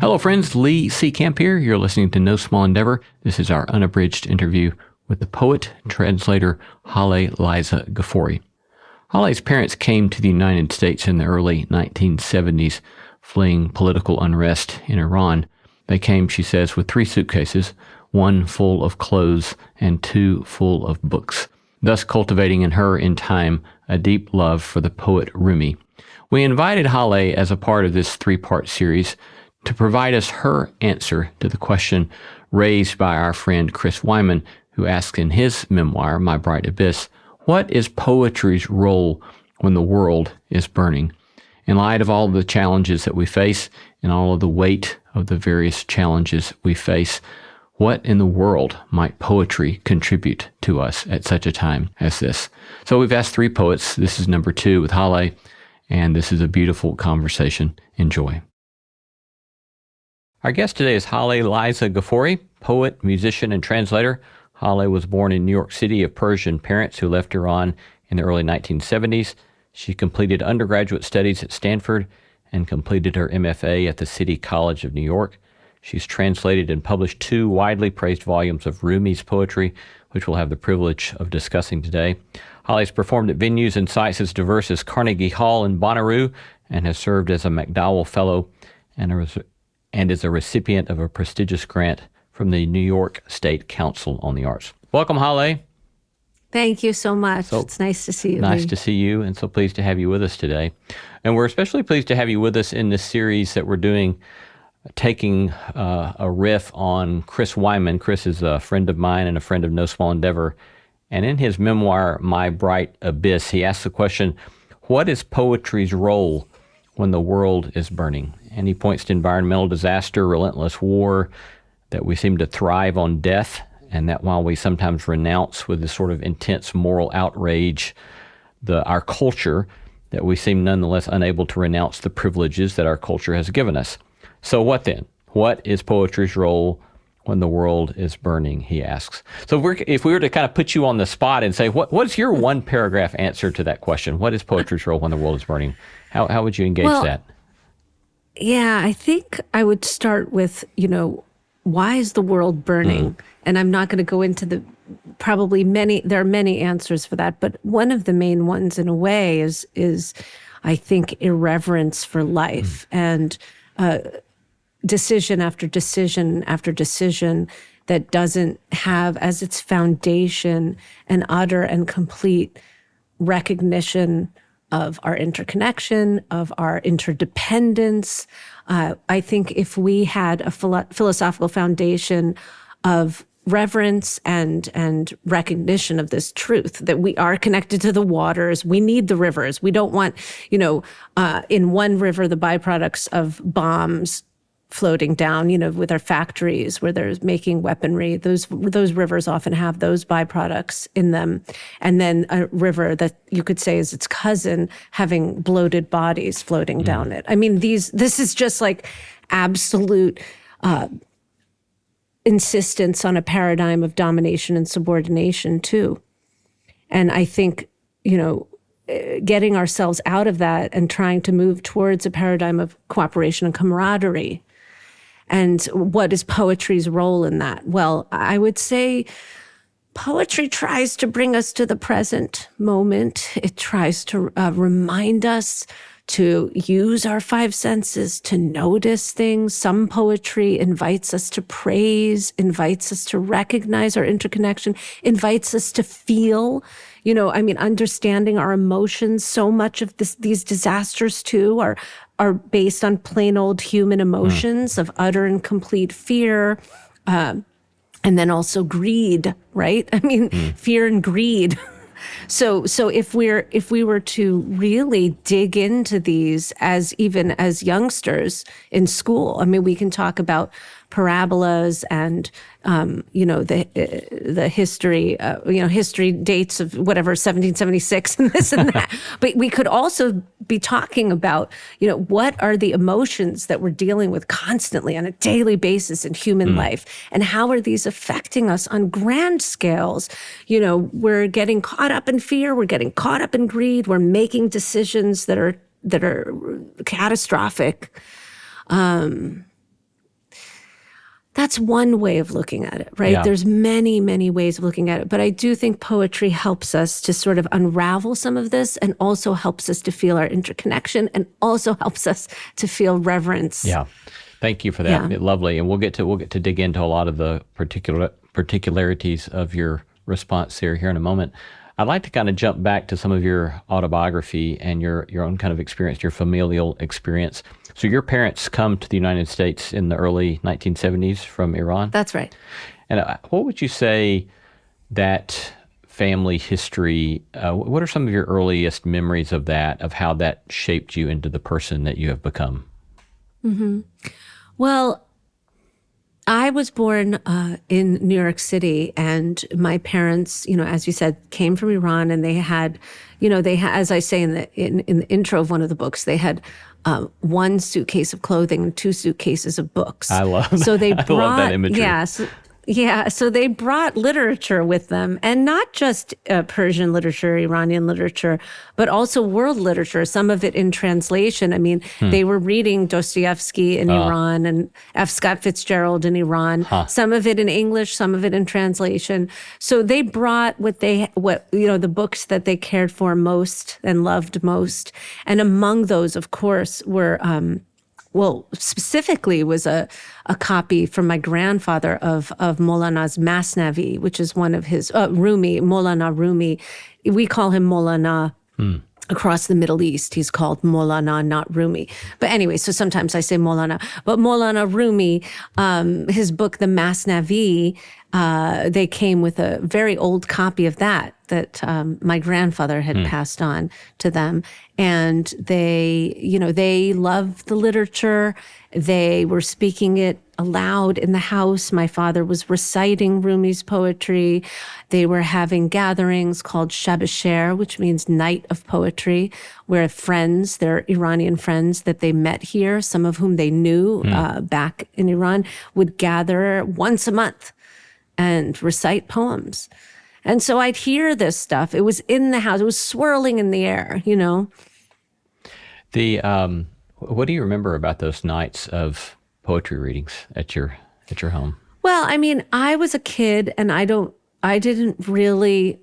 Hello, friends. Lee C. Camp here. You're listening to No Small Endeavor. This is our unabridged interview with the poet, translator, Haleh Liza Gafori. Haleh's parents came to the United States in the early 1970s, fleeing political unrest in Iran. They came, she says, with 3 suitcases, 1 full of clothes and 2 full of books, thus cultivating in her, in time, a deep love for the poet Rumi. We invited Haleh as a part of this 3-part series to provide us her answer to the question raised by our friend Chris Wyman, who asks in his memoir, My Bright Abyss, what is poetry's role when the world is burning? In light of all the challenges that we face and all of the weight of the various challenges we face, what in the world might poetry contribute to us at such a time as this? So we've asked 3 poets. This is number 2 with Haleh, and this is a beautiful conversation. Enjoy. Our guest today is Haleh Liza Gafori, poet, musician, and translator. Haleh was born in New York City of Persian parents who left Iran in the early 1970s. She completed undergraduate studies at Stanford and completed her MFA at the City College of New York. She's translated and published 2 widely praised volumes of Rumi's poetry, which we'll have the privilege of discussing today. Haleh's performed at venues and sites as diverse as Carnegie Hall in Bonnaroo and has served as a MacDowell Fellow and is a recipient of a prestigious grant from the New York State Council on the Arts. Welcome, Haleh. Thank you so much. It's nice to see you. Nice Lee. to see you, and so pleased to have you with us today. And we're especially pleased to have you with us in this series that we're doing, taking a riff on Chris Wyman. Chris is a friend of mine and a friend of No Small Endeavor. And in his memoir, My Bright Abyss, he asks the question, what is poetry's role when the world is burning? And he points to environmental disaster, relentless war, that we seem to thrive on death, and that while we sometimes renounce with this sort of intense moral outrage our culture, that we seem nonetheless unable to renounce the privileges that our culture has given us. So what then? What is poetry's role when the world is burning, he asks. So if we were to kind of put you on the spot and say, what's your 1-paragraph answer to that question? What is poetry's role when the world is burning? How would you engage that? Yeah, I think I would start with, why is the world burning? And I'm not going to go into there are many answers for that, but one of the main ones in a way is I think irreverence for life and decision after decision after decision that doesn't have as its foundation an utter and complete recognition of our interconnection, of our interdependence. I think if we had a philosophical foundation of reverence and recognition of this truth, that we are connected to the waters, we need the rivers. We don't want, in one river, the byproducts of bombs floating down, with our factories where they're making weaponry. Those rivers often have those byproducts in them. And then a river that you could say is its cousin having bloated bodies floating down it. I mean, this is just like absolute insistence on a paradigm of domination and subordination too. And I think, getting ourselves out of that and trying to move towards a paradigm of cooperation and camaraderie. And what is poetry's role in that? Well, I would say poetry tries to bring us to the present moment. It tries to remind us to use our 5 senses, to notice things. Some poetry invites us to praise, invites us to recognize our interconnection, invites us to feel, understanding our emotions. So much of these disasters too are based on plain old human emotions of utter and complete fear, and then also greed, right? Fear and greed. So if we were to really dig into these even as youngsters in school, we can talk about parabolas and the history, history dates of whatever 1776 and this and that. But we could also be talking about what are the emotions that we're dealing with constantly on a daily basis in human life, and how are these affecting us on grand scales? We're getting caught up in fear, we're getting caught up in greed, we're making decisions that are catastrophic. That's one way of looking at it, right? Yeah. There's many, many ways of looking at it. But I do think poetry helps us to sort of unravel some of this, and also helps us to feel our interconnection, and also helps us to feel reverence. Yeah. Thank you for that. Yeah. Lovely. And we'll get to dig into a lot of the particularities of your response here in a moment. I'd like to kind of jump back to some of your autobiography and your own kind of experience, your familial experience. So your parents come to the United States in the early 1970s from Iran? That's right. And what would you say that family history, what are some of your earliest memories of that, of how that shaped you into the person that you have become? Mm-hmm. Well, I was born in New York City, and my parents, as you said, came from Iran, and they had, as I say in the intro of one of the books, they had one suitcase of clothing and two suitcases of books. I love that. So they brought, I love that imagery. So they brought literature with them, and not just Persian literature, Iranian literature, but also world literature, some of it in translation. I mean, they were reading Dostoevsky in Iran and F. Scott Fitzgerald in Iran, some of it in English, some of it in translation. So they brought the books that they cared for most and loved most. And among those, of course, were specifically was a copy from my grandfather of Molana's Masnavi, which is one of his, Molana Rumi. We call him Molana. Across the Middle East, he's called Molana, not Rumi. But anyway, so sometimes I say Molana. But Molana Rumi, his book, the Masnavi, they came with a very old copy of that my grandfather had passed on to them. And they loved the literature. They were speaking it aloud in the house. My father was reciting Rumi's poetry. They were having gatherings called Shabasher, which means night of poetry, where friends, their Iranian friends that they met here, some of whom they knew back in Iran, would gather once a month and recite poems. And so I'd hear this stuff. It was in the house. It was swirling in the air, What do you remember about those nights of poetry readings at your home? Well, I mean, I was a kid, and I didn't really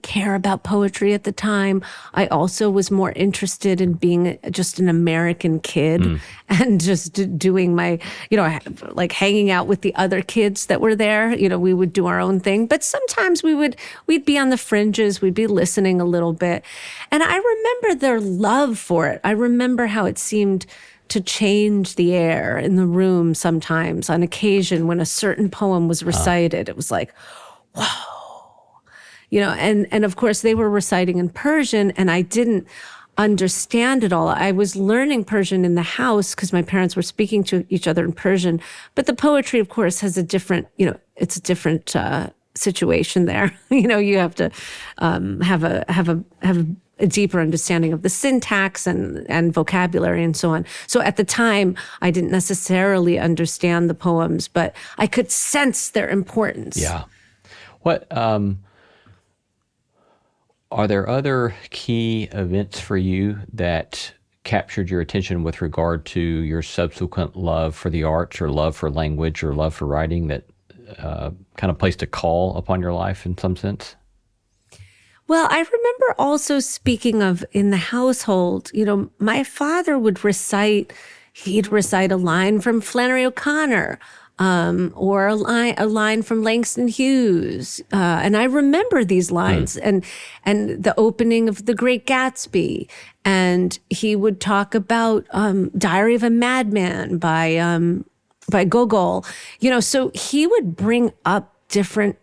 care about poetry at the time. I also was more interested in being just an American kid and just doing my, like hanging out with the other kids that were there. We would do our own thing, but sometimes we'd be on the fringes. We'd be listening a little bit. And I remember their love for it. I remember how it seemed to change the air in the room sometimes. On occasion, when a certain poem was recited, it was like, whoa. And of course they were reciting in Persian, and I didn't understand it all. I was learning Persian in the house because my parents were speaking to each other in Persian. But the poetry, of course, has a different, it's a different situation there. You have to have a deeper understanding of the syntax and vocabulary and so on. So at the time, I didn't necessarily understand the poems, but I could sense their importance. Yeah. What are there other key events for you that captured your attention with regard to your subsequent love for the arts, or love for language, or love for writing that kind of placed a call upon your life in some sense? Well, I remember also, speaking of in the household, my father would recite a line from Flannery O'Connor, or a line from Langston Hughes. And I remember these lines and the opening of The Great Gatsby. And he would talk about Diary of a Madman by Gogol. So he would bring up different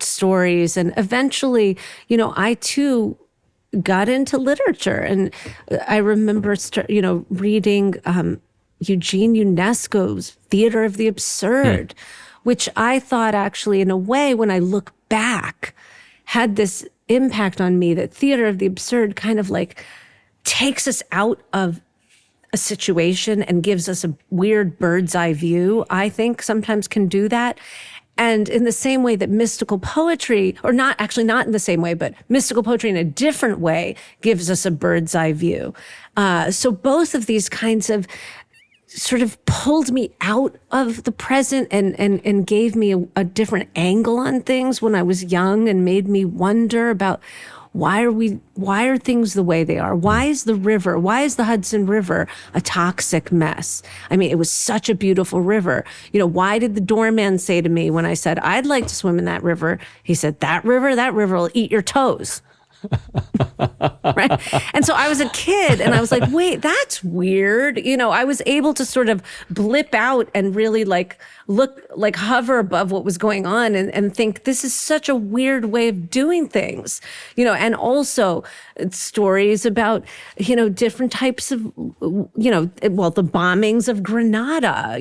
stories. And eventually, I too got into literature. And I remember, reading Eugene Ionesco's Theater of the Absurd, which I thought actually, in a way, when I look back, had this impact on me, that Theater of the Absurd kind of like takes us out of a situation and gives us a weird bird's eye view. I think sometimes can do that. And in the same way that mystical poetry, or not in the same way, but mystical poetry in a different way gives us a bird's eye view. So both of these kinds of sort of pulled me out of the present and gave me a different angle on things when I was young, and made me wonder about why are things the way they are? Why is the Hudson River a toxic mess? I mean, it was such a beautiful river. Why did the doorman say to me when I said, I'd like to swim in that river? He said, that river will eat your toes. Right. And so I was a kid and I was like, wait, that's weird. I was able to sort of blip out and really hover above what was going on and think this is such a weird way of doing things, and also stories about, different types of, the bombings of Grenada,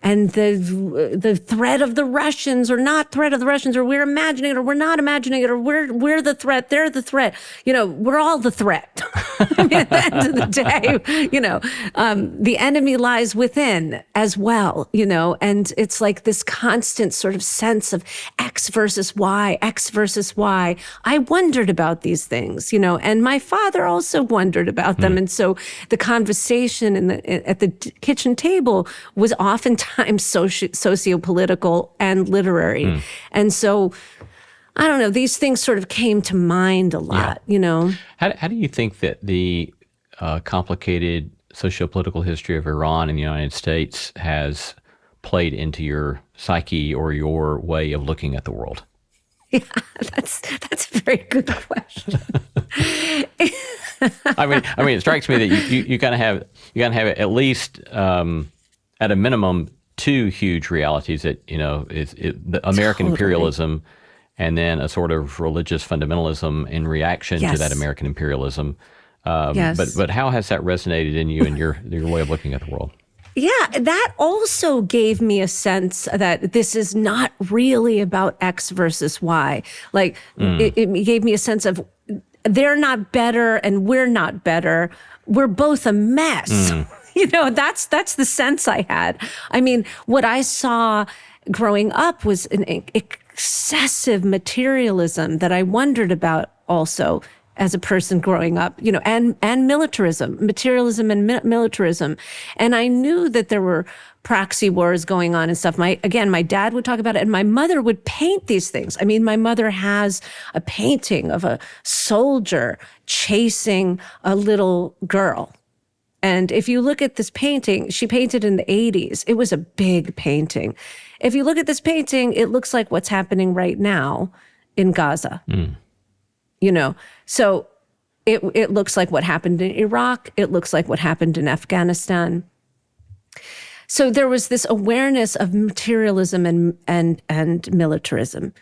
and the threat of the Russians or not threat of the Russians, or we're imagining it or we're not imagining it, or we're the threat, they're the threat, we're all the threat. I mean, at the end of the day, the enemy lies within as well, and it's like this constant sort of sense of X versus Y. I wondered about these things, and my father also wondered about them. And so the conversation at the kitchen table was oftentimes socio-political and literary. And so, I don't know, these things sort of came to mind a lot, How do you think that the complicated socio-political history of Iran and the United States has played into your psyche or your way of looking at the world? Yeah, that's a very good question. I mean, it strikes me that you kind of have at least at a minimum two huge realities that the American imperialism, and then a sort of religious fundamentalism in reaction to that American imperialism. But how has that resonated in you and your way of looking at the world? Yeah, that also gave me a sense that this is not really about X versus Y. It gave me a sense of they're not better and we're not better. We're both a mess. That's the sense I had. I mean, what I saw growing up was an excessive materialism that I wondered about also as a person growing up, and militarism, materialism and militarism. And I knew that there were proxy wars going on and stuff. My dad would talk about it and my mother would paint these things. I mean, my mother has a painting of a soldier chasing a little girl. And if you look at this painting, she painted in the 80s. It was a big painting. If you look at this painting, it looks like what's happening right now in Gaza. So it looks like what happened in Iraq. It looks like what happened in Afghanistan. So there was this awareness of materialism and militarism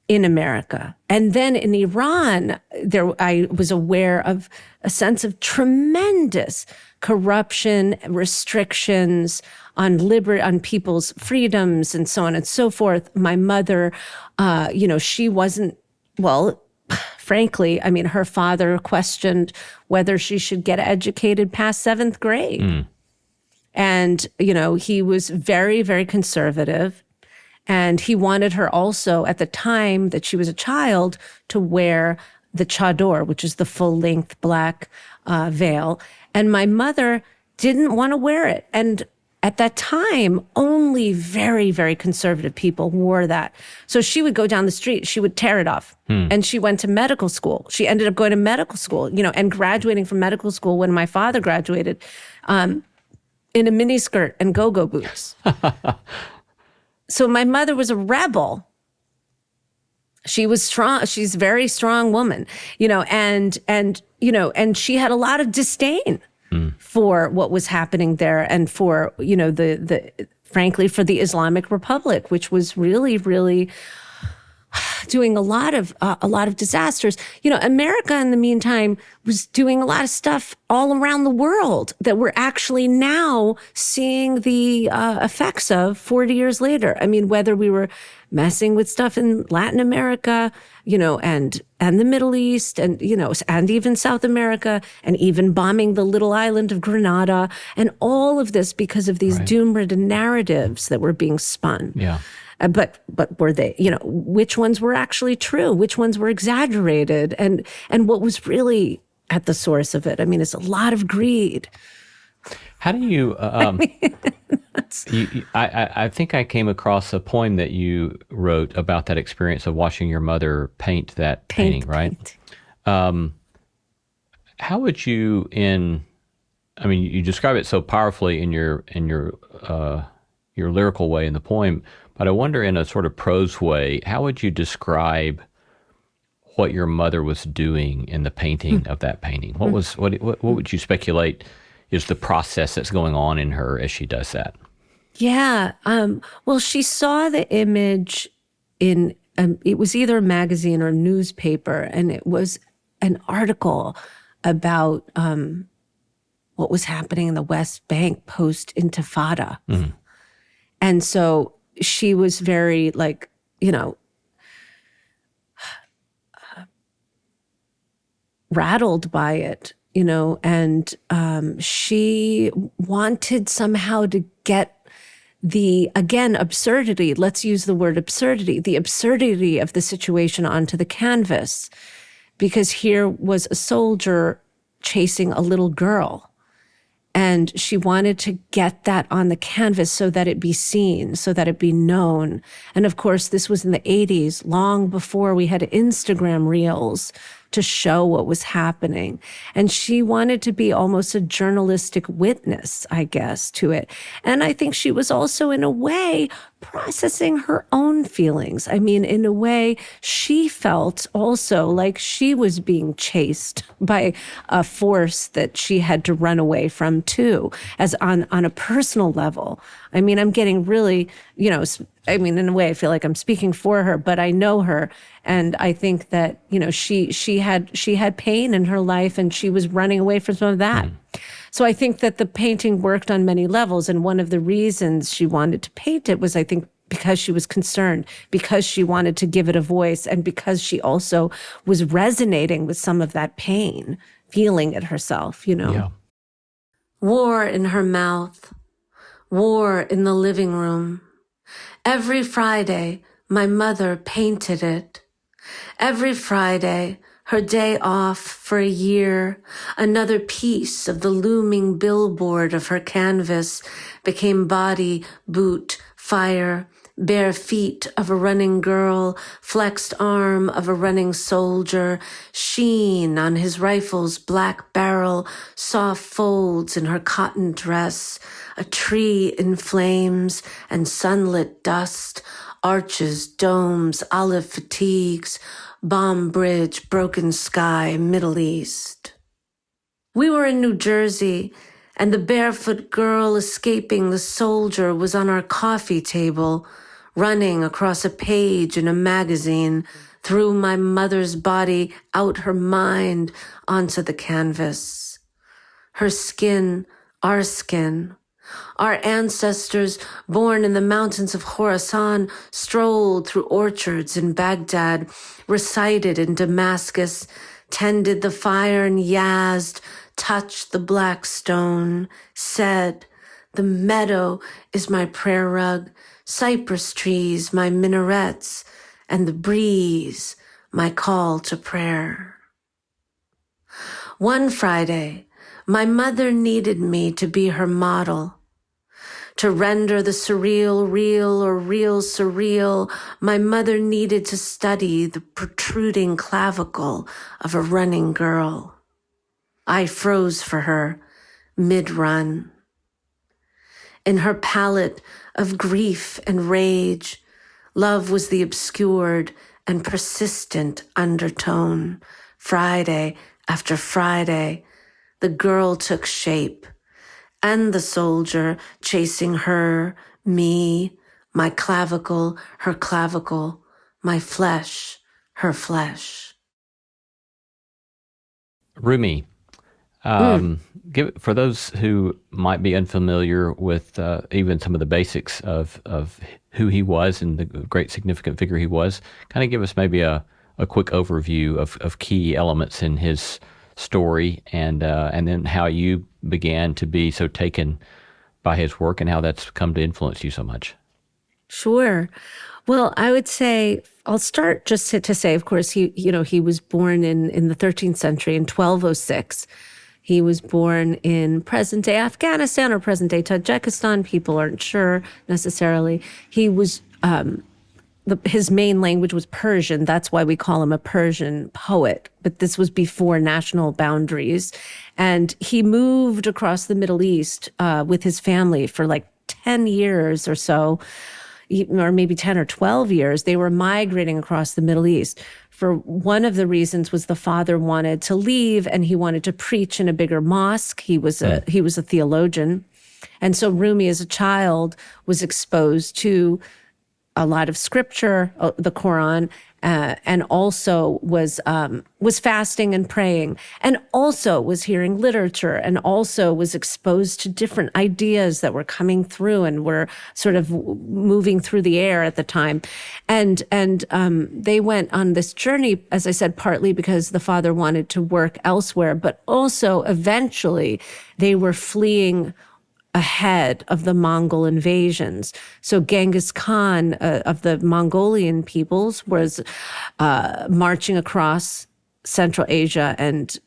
in America. And then in Iran, I was aware of a sense of tremendous corruption, restrictions on people's freedoms and so on and so forth. My mother, she wasn't, frankly, I mean, her father questioned whether she should get educated past 7th grade. And, he was very, very conservative. And he wanted her also, at the time that she was a child, to wear the chador, which is the full-length black veil. And my mother didn't want to wear it. And at that time, only very, very conservative people wore that. So she would go down the street, she would tear it off. And she went to medical school. She ended up going to medical school, and graduating from medical school when my father graduated in a miniskirt and go-go boots. So my mother was a rebel. She was strong. She's a very strong woman, and she had a lot of disdain for what was happening there and for, frankly, for the Islamic Republic, which was really, really doing a lot of disasters. America in the meantime was doing a lot of stuff all around the world that we're actually now seeing the effects of 40 years later. I mean, whether we were messing with stuff in Latin America, and the Middle East and, and even South America, and even bombing the little island of Grenada, and all of this because of these doom-ridden narratives that were being spun. Yeah. But were they, which ones were actually true? Which ones were exaggerated? And what was really at the source of it? I mean, it's a lot of greed. How do you, I think I came across a poem that you wrote about that experience of watching your mother paint that painting, right? How would you I mean, you describe it so powerfully in your lyrical way in the poem, but I wonder in a sort of prose way, how would you describe what your mother was doing in the painting of that painting? What would you speculate is the process that's going on in her as she does that? Yeah. Well, she saw the image in, it was either a magazine or newspaper, and it was an article about what was happening in the West Bank post-Intifada. And so she was very like, rattled by it, and she wanted somehow to get again, absurdity, let's use the word absurdity, the absurdity of the situation onto the canvas. Because here was a soldier chasing a little girl. And she wanted to get that on the canvas so that it be seen, so that it be known. And of course, this was in the 80s, long before we had Instagram reels to show what was happening. And she wanted to be almost a journalistic witness, I guess, to it. And I think she was also, in a way, processing her own feelings. I mean, in a way, she felt also like she was being chased by a force that she had to run away from too, as on a personal level. I mean, I'm getting really, in a way, I feel like I'm speaking for her, but I know her. And I think that, she had pain in her life, and she was running away from some of that. So I think that the painting worked on many levels. And one of the reasons she wanted to paint it was, I think, because she was concerned, because she wanted to give it a voice, and because she also was resonating with some of that pain, feeling it herself, Yeah. War in her mouth, war in the living room. Every Friday, my mother painted it. Every Friday, her day off for a year, another piece of the looming billboard of her canvas became body, boot, fire, bare feet of a running girl, flexed arm of a running soldier, sheen on his rifle's black barrel, soft folds in her cotton dress, a tree in flames and sunlit dust, arches, domes, olive fatigues, bomb bridge, broken sky, Middle East. We were in New Jersey, and the barefoot girl escaping the soldier was on our coffee table, running across a page in a magazine, through my mother's body, out her mind, onto the canvas. Her skin, our skin. Our ancestors, born in the mountains of Khorasan, strolled through orchards in Baghdad, recited in Damascus, tended the fire in Yazd, touched the black stone, said, "The meadow is my prayer rug, cypress trees my minarets, and the breeze my call to prayer." One Friday, my mother needed me to be her model. To render the surreal real or real surreal, my mother needed to study the protruding clavicle of a running girl. I froze for her mid-run. In her palette of grief and rage, love was the obscured and persistent undertone. Friday after Friday, the girl took shape, and the soldier chasing her, me, my clavicle, her clavicle, my flesh, her flesh. Rumi, for those who might be unfamiliar with even some of the basics of who he was and the great significant figure he was, kind of give us maybe a quick overview of key elements in his story, and then how you began to be so taken by his work and how that's come to influence you so much. Sure. Well, I would say, I'll start just to say, of course, he was born in the 13th century in 1206. He was born in present-day Afghanistan or present-day Tajikistan. People aren't sure necessarily. He was his main language was Persian. That's why we call him a Persian poet. But this was before national boundaries. And he moved across the Middle East with his family for like 10 years or so, or maybe 10 or 12 years. They were migrating across the Middle East. For one of the reasons was the father wanted to leave and he wanted to preach in a bigger mosque. He was a theologian. And so Rumi as a child was exposed to a lot of scripture, the Quran, and also was fasting and praying, and also was hearing literature, and also was exposed to different ideas that were coming through and were sort of moving through the air at the time. And they went on this journey, as I said, partly because the father wanted to work elsewhere, but also eventually they were fleeing ahead of the Mongol invasions. So Genghis Khan of the Mongolian peoples was marching across Central Asia and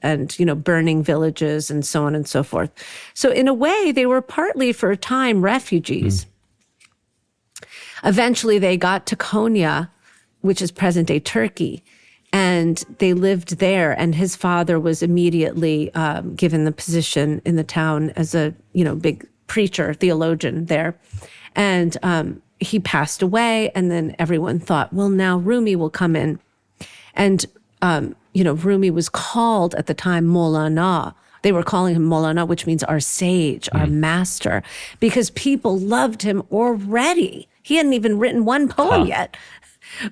burning villages and so on and so forth. So in a way, they were partly for a time refugees. Eventually, they got to Konya, which is present-day Turkey, and they lived there. And his father was immediately given the position in the town as a big preacher, theologian there. And he passed away, and then everyone thought, well, now Rumi will come in. And, Rumi was called at the time Maulana. They were calling him Maulana, which means our sage, our master, because people loved him already. He hadn't even written one poem yet.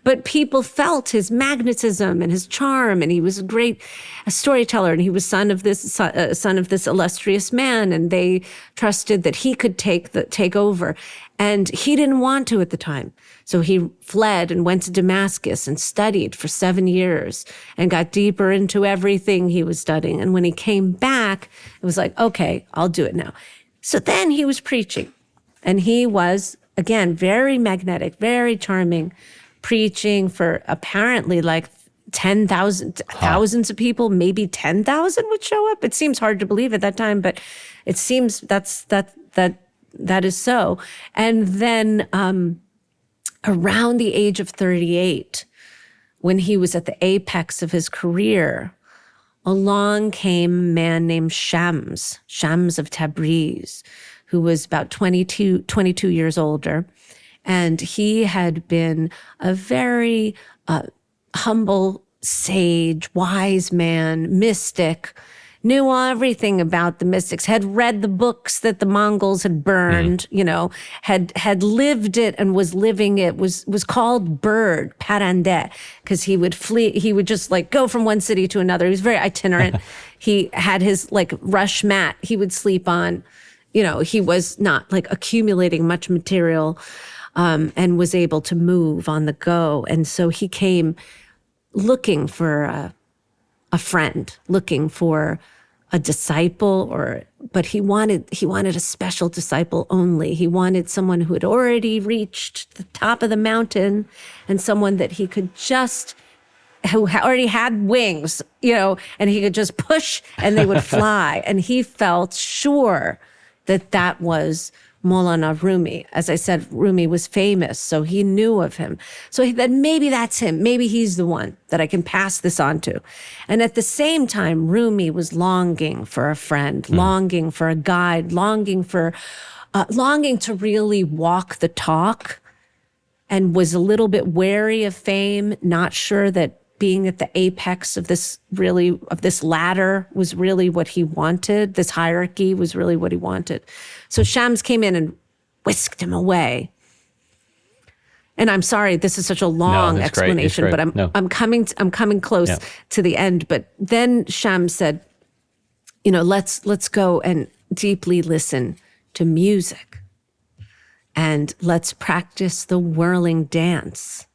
But people felt his magnetism and his charm, and he was a great storyteller, and he was son of this illustrious man, and they trusted that he could take over. And he didn't want to at the time. So he fled and went to Damascus and studied for 7 years and got deeper into everything he was studying. And when he came back, it was like, okay, I'll do it now. So then he was preaching, and he was, again, very magnetic, very charming, preaching for apparently like 10,000, thousands of people, maybe 10,000 would show up. It seems hard to believe at that time, but it seems that is so. And then around the age of 38, when he was at the apex of his career, along came a man named Shams of Tabriz, who was about 22 years older. And he had been a very humble sage, wise man, mystic, knew everything about the mystics, had read the books that the Mongols had burned, had lived it and was living it, was called Bird, Parande, because he would flee, he would just like go from one city to another. He was very itinerant. He had his like rush mat he would sleep on. He was not like accumulating much material. And was able to move on the go. And so he came looking for a friend, looking for a disciple, but he wanted a special disciple only. He wanted someone who had already reached the top of the mountain, and someone that he could who already had wings, and he could just push and they would fly. And he felt sure that was Maulana Rumi. As I said, Rumi was famous, so he knew of him. So he said, maybe that's him. Maybe he's the one that I can pass this on to. And at the same time, Rumi was longing for a friend, longing for a guide, longing to really walk the talk, and was a little bit wary of fame, not sure that being at the apex of this ladder was really what he wanted. This hierarchy was really what he wanted. So Shams came in and whisked him away. And I'm sorry, this is such a long explanation, but I'm coming close to the end. But then Shams said, let's go and deeply listen to music, and let's practice the whirling dance.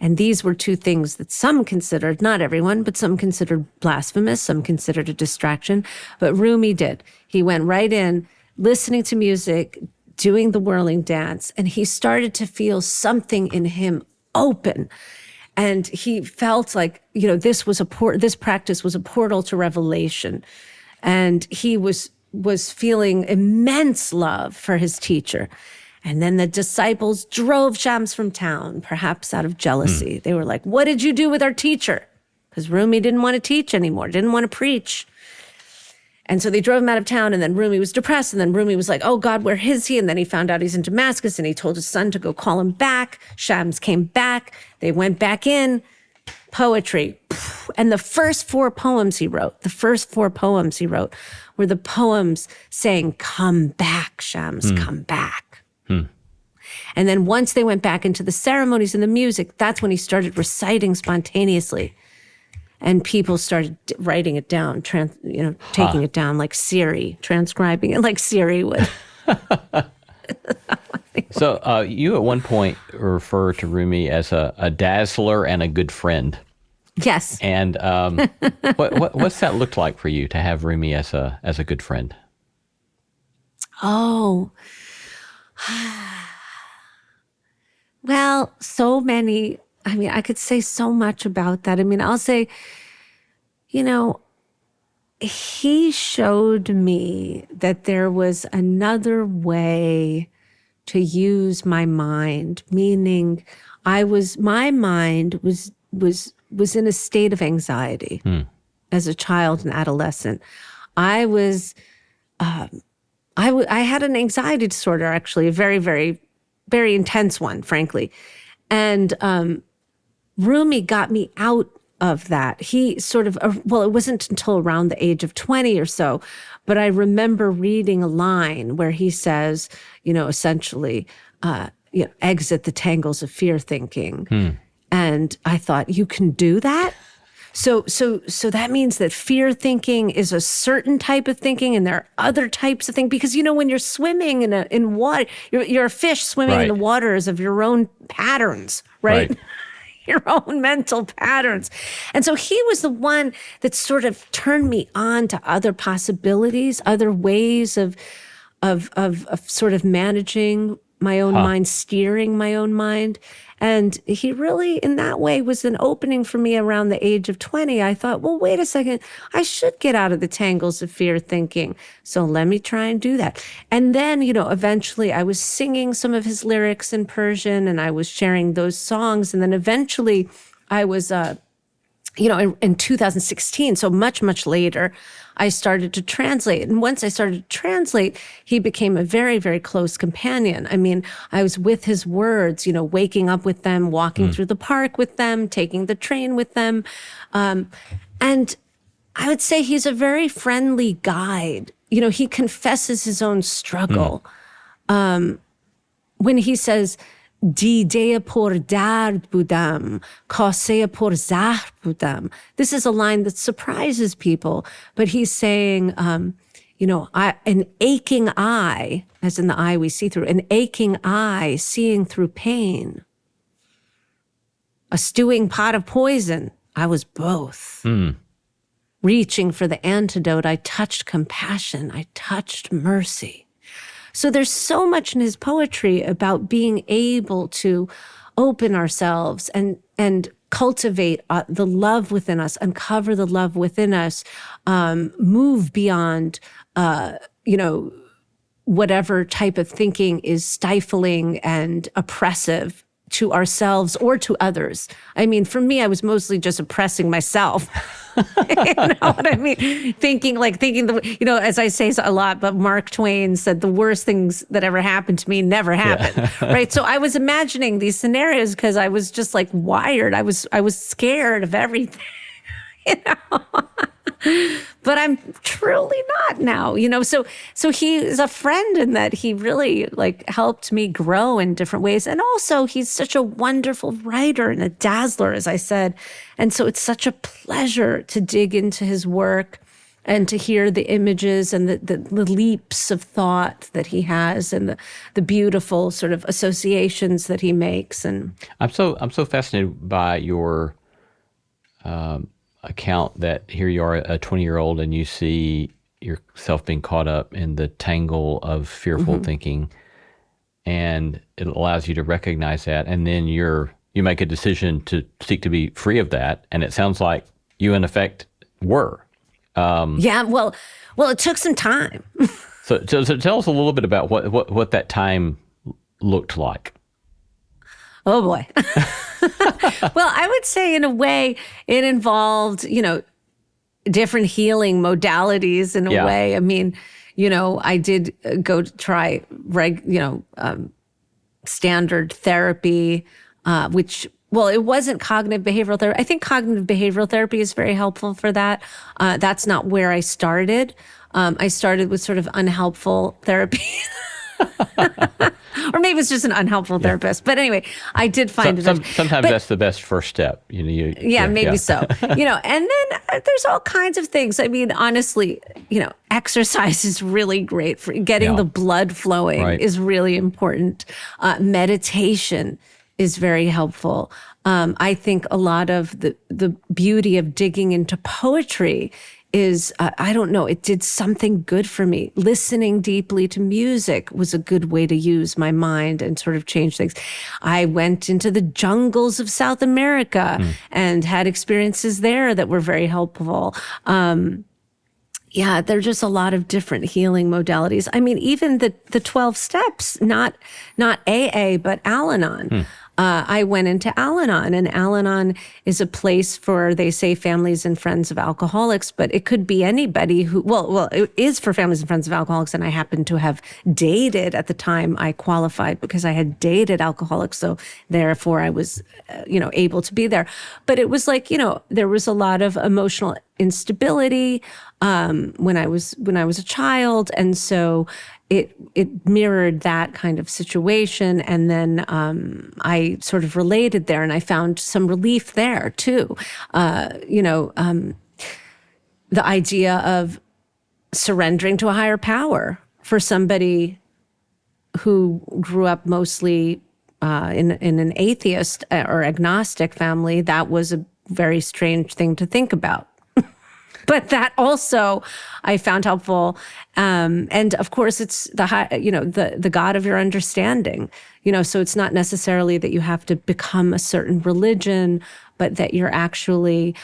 And these were two things that some considered, not everyone, but some considered blasphemous, some considered a distraction. But Rumi did. He went right in, listening to music, doing the whirling dance, and he started to feel something in him open. And he felt like, this practice was a portal to revelation. And he was feeling immense love for his teacher. And then the disciples drove Shams from town, perhaps out of jealousy. They were like, what did you do with our teacher? Because Rumi didn't want to teach anymore, didn't want to preach. And so they drove him out of town, and then Rumi was depressed, and then Rumi was like, oh God, where is he? And then he found out he's in Damascus, and he told his son to go call him back. Shams came back. They went back in. Poetry. And the first four poems he wrote were the poems saying, come back, Shams, come back. And then once they went back into the ceremonies and the music, that's when he started reciting spontaneously. And people started writing it down, taking it down like Siri, transcribing it like Siri would. So you at one point refer to Rumi as a dazzler and a good friend. Yes. And what's that look like for you to have Rumi as a good friend? Oh, well, so many. I mean, I could say so much about that. I mean, I'll say, he showed me that there was another way to use my mind, meaning my mind was in a state of anxiety as a child and adolescent. I had an anxiety disorder, actually, a very, very, very intense one, frankly. And Rumi got me out of that. He sort of, it wasn't until around the age of 20 or so, but I remember reading a line where he says, essentially, exit the tangles of fear thinking. And I thought, you can do that? So that means that fear thinking is a certain type of thinking, and there are other types of thinking. Because when you're swimming in water, you're a fish swimming in the waters of your own patterns, right? Your own mental patterns. And so he was the one that sort of turned me on to other possibilities, other ways of sort of managing my own mind, steering my own mind. And he really, in that way, was an opening for me around the age of 20. I thought, well, wait a second, I should get out of the tangles of fear thinking. So let me try and do that. And then, eventually I was singing some of his lyrics in Persian, and I was sharing those songs. And then eventually I was, in 2016, so much, much later, I started to translate. And once I started to translate, he became a very, very close companion. I mean, I was with his words, waking up with them, walking through the park with them, taking the train with them. And I would say he's a very friendly guide. He confesses his own struggle. When he says, دیده پر درد بودم کاسه پر زهر بودم. This is a line that surprises people, but he's saying, an aching eye, as in the eye we see through, an aching eye seeing through pain. A stewing pot of poison, I was both. Reaching for the antidote, I touched compassion, I touched mercy. So there's so much in his poetry about being able to open ourselves and cultivate the love within us, uncover the love within us, move beyond, whatever type of thinking is stifling and oppressive to ourselves or to others. I mean, for me, I was mostly just oppressing myself. You know what I mean? Thinking, as I say a lot, but Mark Twain said the worst things that ever happened to me never happened, right? So I was imagining these scenarios because I was just wired. I was scared of everything, But I'm truly not now, So he is a friend in that he really helped me grow in different ways. And also he's such a wonderful writer and a dazzler, as I said. And so it's such a pleasure to dig into his work and to hear the images and the leaps of thought that he has and the beautiful sort of associations that he makes. And I'm so fascinated by your account that here you are, a 20-year-old, and you see yourself being caught up in the tangle of fearful thinking, and it allows you to recognize that, and then you make a decision to seek to be free of that, and it sounds like you in effect were. Yeah, well, it took some time. So tell us a little bit about what that time looked like. Oh boy. Well, I would say in a way it involved, different healing modalities in a way. I mean, I did go try standard therapy, which, well, it wasn't cognitive behavioral therapy. I think cognitive behavioral therapy is very helpful for that. That's not where I started. I started with sort of unhelpful therapy. Or maybe it's just an unhelpful therapist. But anyway, I did find it. Sometimes that's the best first step. Maybe so. And then there's all kinds of things. I mean, honestly, exercise is really great for getting the blood flowing is really important. Meditation is very helpful. I think a lot of the beauty of digging into poetry is, I don't know, it did something good for me. Listening deeply to music was a good way to use my mind and sort of change things. I went into the jungles of South America and had experiences there that were very helpful. There are just a lot of different healing modalities. I mean, even the 12 steps, not AA, but Al-Anon. I went into Al-Anon, and Al-Anon is a place for, they say, families and friends of alcoholics, but it could be anybody who, well, it is for families and friends of alcoholics, and I happened to have dated at the time I qualified because I had dated alcoholics, so therefore I was, able to be there. But it was like, there was a lot of emotional instability when I was a child, and so it mirrored that kind of situation. And then I sort of related there, and I found some relief there too. The idea of surrendering to a higher power for somebody who grew up mostly in an atheist or agnostic family, that was a very strange thing to think about. But that also I found helpful. And of course, it's the God of your understanding. So it's not necessarily that you have to become a certain religion, but that you're actually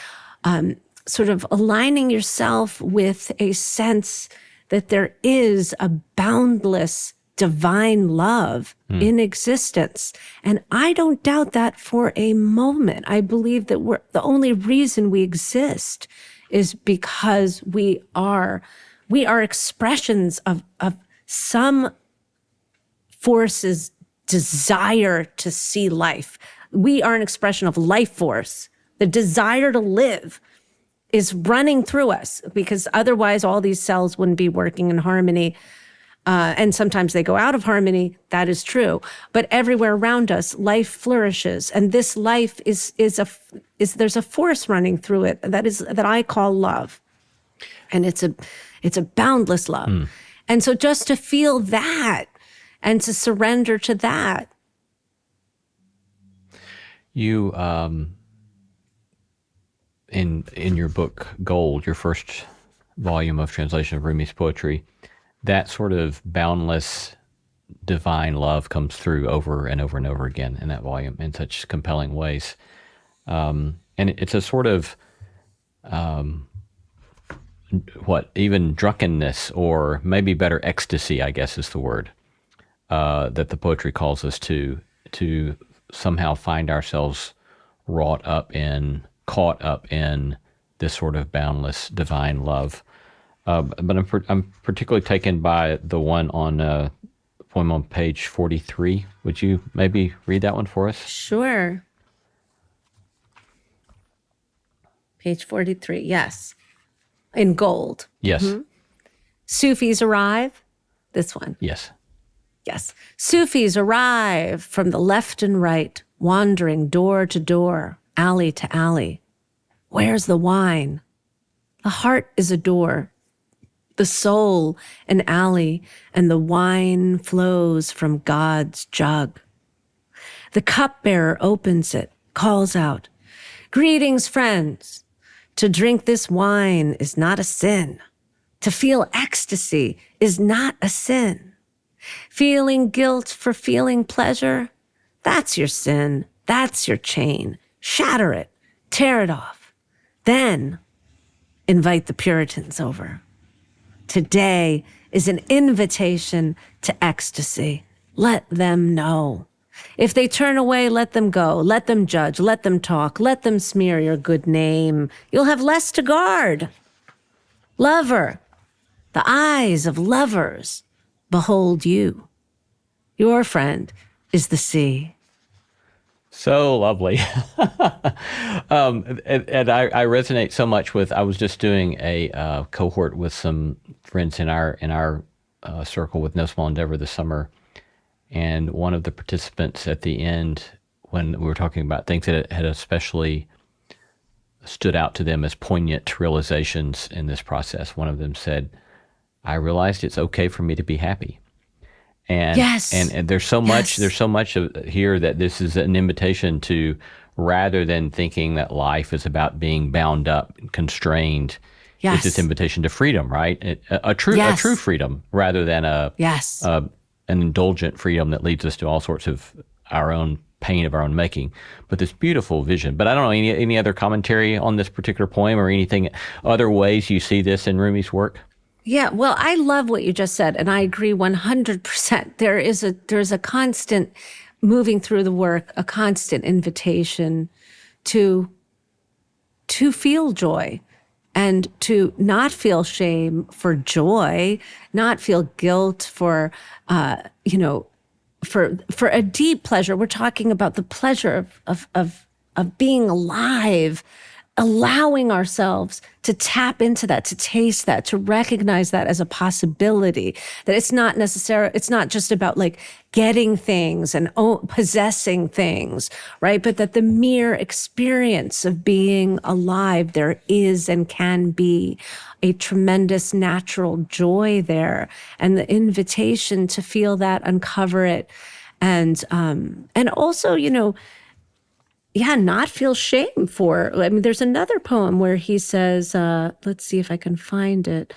sort of aligning yourself with a sense that there is a boundless divine love in existence. And I don't doubt that for a moment. I believe that the only reason we exist is because we are expressions of some force's desire to see life. We are an expression of life force. The desire to live is running through us, because otherwise all these cells wouldn't be working in harmony. And sometimes they go out of harmony. That is true. But everywhere around us, life flourishes, and this life is there's a force running through it that I call love, and it's a boundless love. And so just to feel that and to surrender to that. You in your book Gold, your first volume of translation of Rumi's poetry, that sort of boundless divine love comes through over and over and over again in that volume in such compelling ways. And it's a sort of, even drunkenness, or maybe better, ecstasy, I guess is the word, that the poetry calls us to somehow find ourselves caught up in this sort of boundless divine love. But I'm particularly taken by the one on the poem on page 43. Would you maybe read that one for us? Sure. Page 43, yes. In gold. Yes. Mm-hmm. Sufis arrive. This one. Yes. Yes. Sufis arrive from the left and right, wandering door to door, alley to alley. Where's the wine? The heart is a door, the soul an alley, and the wine flows from God's jug. The cupbearer opens it, calls out, "Greetings, friends. To drink this wine is not a sin. To feel ecstasy is not a sin. Feeling guilt for feeling pleasure, that's your sin, that's your chain. Shatter it, tear it off. Then invite the Puritans over. Today is an invitation to ecstasy. Let them know. If they turn away, let them go. Let them judge. Let them talk. Let them smear your good name. You'll have less to guard. Lover, the eyes of lovers behold you. Your friend is the sea. So lovely. And I resonate so much with, I was just doing a cohort with some friends in our circle with No Small Endeavor this summer. And one of the participants at the end, when we were talking about things that had especially stood out to them as poignant realizations in this process, one of them said, I realized it's okay for me to be happy. And, yes. and there's so much, here that this is an invitation to, rather than thinking that life is about being bound up and constrained, it's this invitation to freedom, right? A true freedom, rather than an indulgent freedom that leads us to all sorts of our own pain of our own making. But this beautiful vision. But I don't know, any other commentary on this particular poem, or anything, other ways you see this in Rumi's work? Yeah, well, I love what you just said, and I agree 100%. There's a constant moving through the work, a constant invitation to feel joy, and to not feel shame for joy, not feel guilt for for a deep pleasure. We're talking about the pleasure of being alive, allowing ourselves to tap into that, to taste that, to recognize that as a possibility, that it's not just about like getting things and possessing things, right? But that the mere experience of being alive, there is and can be a tremendous natural joy there, and the invitation to feel that, uncover it, and also, not feel shame for. I mean, there's another poem where he says, let's see if I can find it.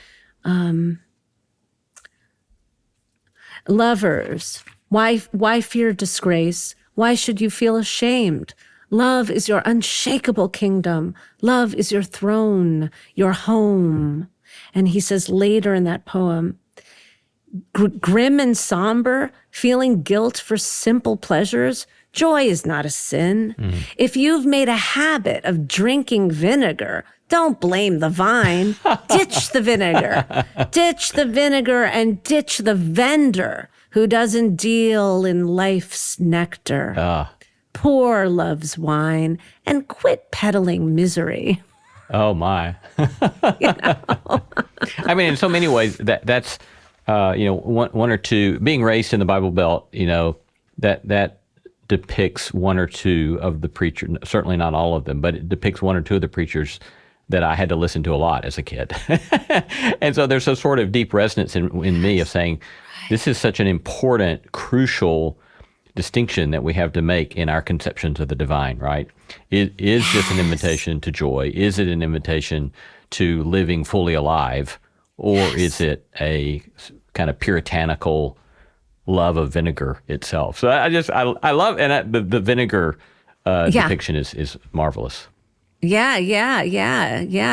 Lovers, why fear disgrace? Why should you feel ashamed? Love is your unshakable kingdom. Love is your throne, your home. And he says later in that poem, grim and somber, feeling guilt for simple pleasures, joy is not a sin. If you've made a habit of drinking vinegar, don't blame the vine. Ditch the vinegar. Ditch the vinegar and ditch the vendor who doesn't deal in life's nectar. Pour love's wine and quit peddling misery. Oh, my. I mean, in so many ways, that's, one or two, being raised in the Bible Belt, that depicts one or two of the preachers, certainly not all of them, but it depicts one or two of the preachers that I had to listen to a lot as a kid. And so there's a sort of deep resonance in me of saying, this is such an important, crucial distinction that we have to make in our conceptions of the divine, right? Is this an invitation to joy? Is it an invitation to living fully alive? Or is it a kind of puritanical love of vinegar itself? So I love, and the vinegar depiction is marvelous. Yeah.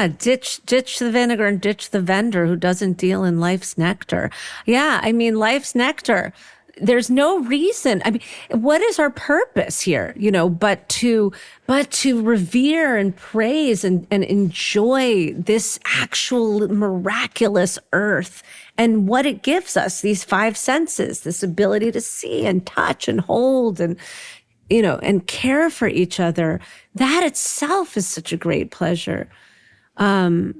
Ditch the vinegar and ditch the vendor who doesn't deal in life's nectar. Yeah, I mean, life's nectar. There's no reason. I mean, what is our purpose here? But to revere and praise and enjoy this actual miraculous earth and what it gives us, these five senses, this ability to see and touch and hold and and care for each other. That itself is such a great pleasure. Yeah.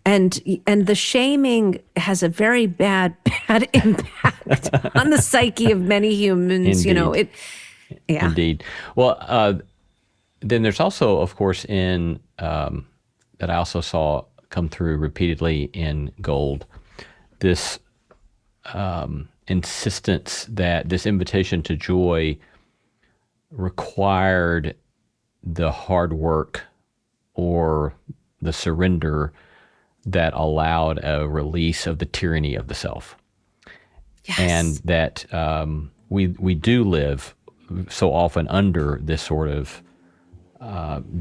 And the shaming has a very bad impact on the psyche of many humans. Indeed. Indeed. Well, then there's also, of course, in that I also saw come through repeatedly in Gold, this insistence that this invitation to joy required the hard work or the surrender that allowed a release of the tyranny of the self. Yes. And that we do live so often under this sort of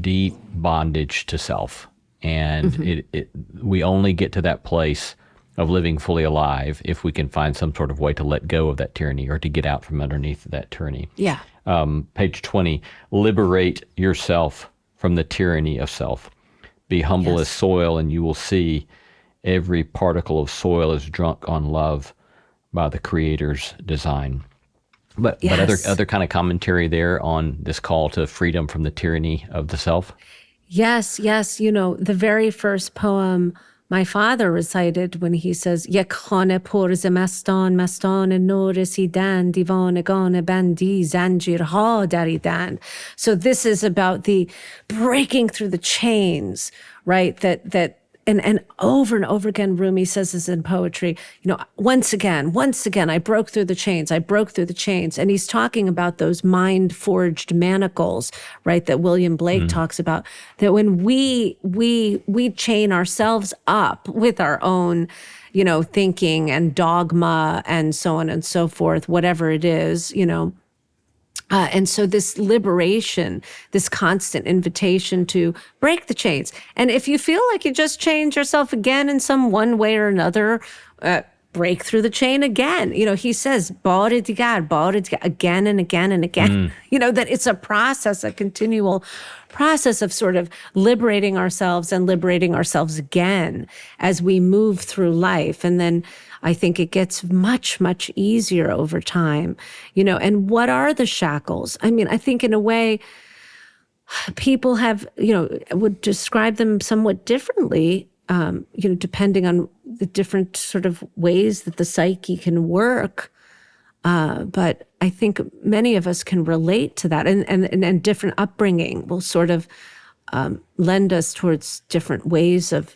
deep bondage to self. And we only get to that place of living fully alive if we can find some sort of way to let go of that tyranny or to get out from underneath that tyranny. Yeah. Page 20, liberate yourself from the tyranny of self. Be humble as soil, and you will see every particle of soil is drunk on love by the Creator's design. But other kind of commentary there on this call to freedom from the tyranny of the self? Yes. You know, the very first poem my father recited when he says, Yek khane porz mestan and norisidan divan gane bandi zanjir ha daridan. So this is about the breaking through the chains, right? That and over again, Rumi says this in poetry, you know, once again, I broke through the chains. And he's talking about those mind-forged manacles, right, that William Blake talks about, that when we chain ourselves up with our own, you know, thinking and dogma and so on and so forth, whatever it is, you know, and so this liberation, this constant invitation to break the chains. And if you feel like you just chained yourself again in some one way or another, break through the chain again. You know, he says, again and again and again. You know, that it's a process, a continual process of sort of liberating ourselves and liberating ourselves again as we move through life. And then I think it gets much, much easier over time, you know. And what are the shackles? I mean, I think in a way, people have, you know, would describe them somewhat differently, you know, depending on the different sort of ways that the psyche can work. But I think many of us can relate to that, and different upbringing will sort of lend us towards different ways of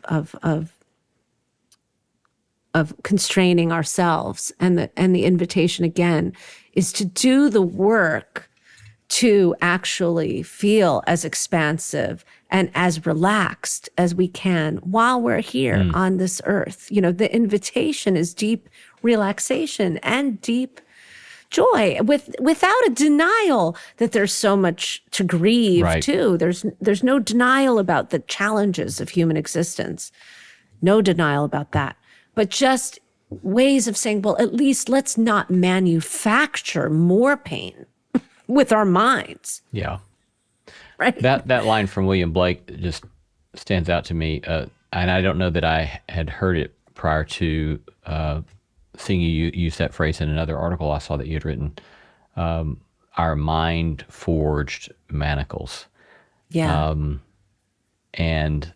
constraining ourselves. And the invitation again is to do the work to actually feel as expansive and as relaxed as we can while we're here on this earth. You know, the invitation is deep relaxation and deep joy without a denial that there's so much to grieve too. There's no denial about the challenges of human existence. No denial about that. But just ways of saying, well, at least let's not manufacture more pain with our minds. Yeah. Right. That line from William Blake just stands out to me. And I don't know that I had heard it prior to seeing you use that phrase in another article I saw that you had written. Our mind forged manacles. Yeah. And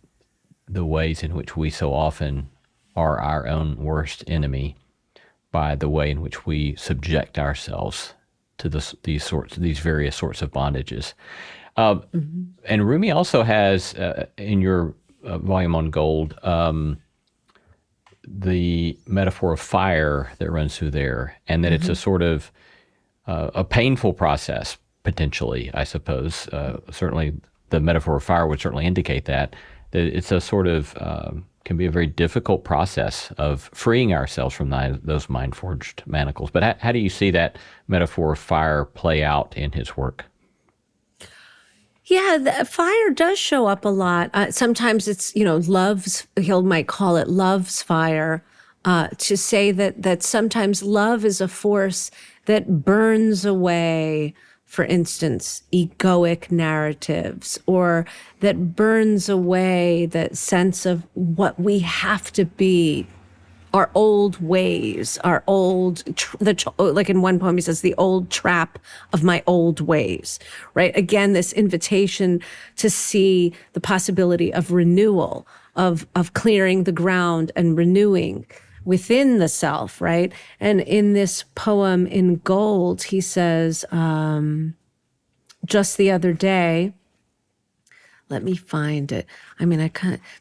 the ways in which we so often are our own worst enemy by the way in which we subject ourselves to these various sorts of bondages. And Rumi also has, in your volume on gold, the metaphor of fire that runs through there, and that it's a sort of a painful process, potentially, I suppose. Certainly the metaphor of fire would certainly indicate that it's a sort of, can be a very difficult process of freeing ourselves from those mind-forged manacles. But how do you see that metaphor of fire play out in his work? Yeah, the fire does show up a lot. Sometimes it's, you know, he might call it love's fire, to say that sometimes love is a force that burns away, for instance, egoic narratives, or that burns away that sense of what we have to be, our old ways, our old, like in one poem, he says, the old trap of my old ways, right? Again, this invitation to see the possibility of renewal, of clearing the ground and renewing within the self, right? And in this poem in gold, he says, just the other day, let me find it. I mean,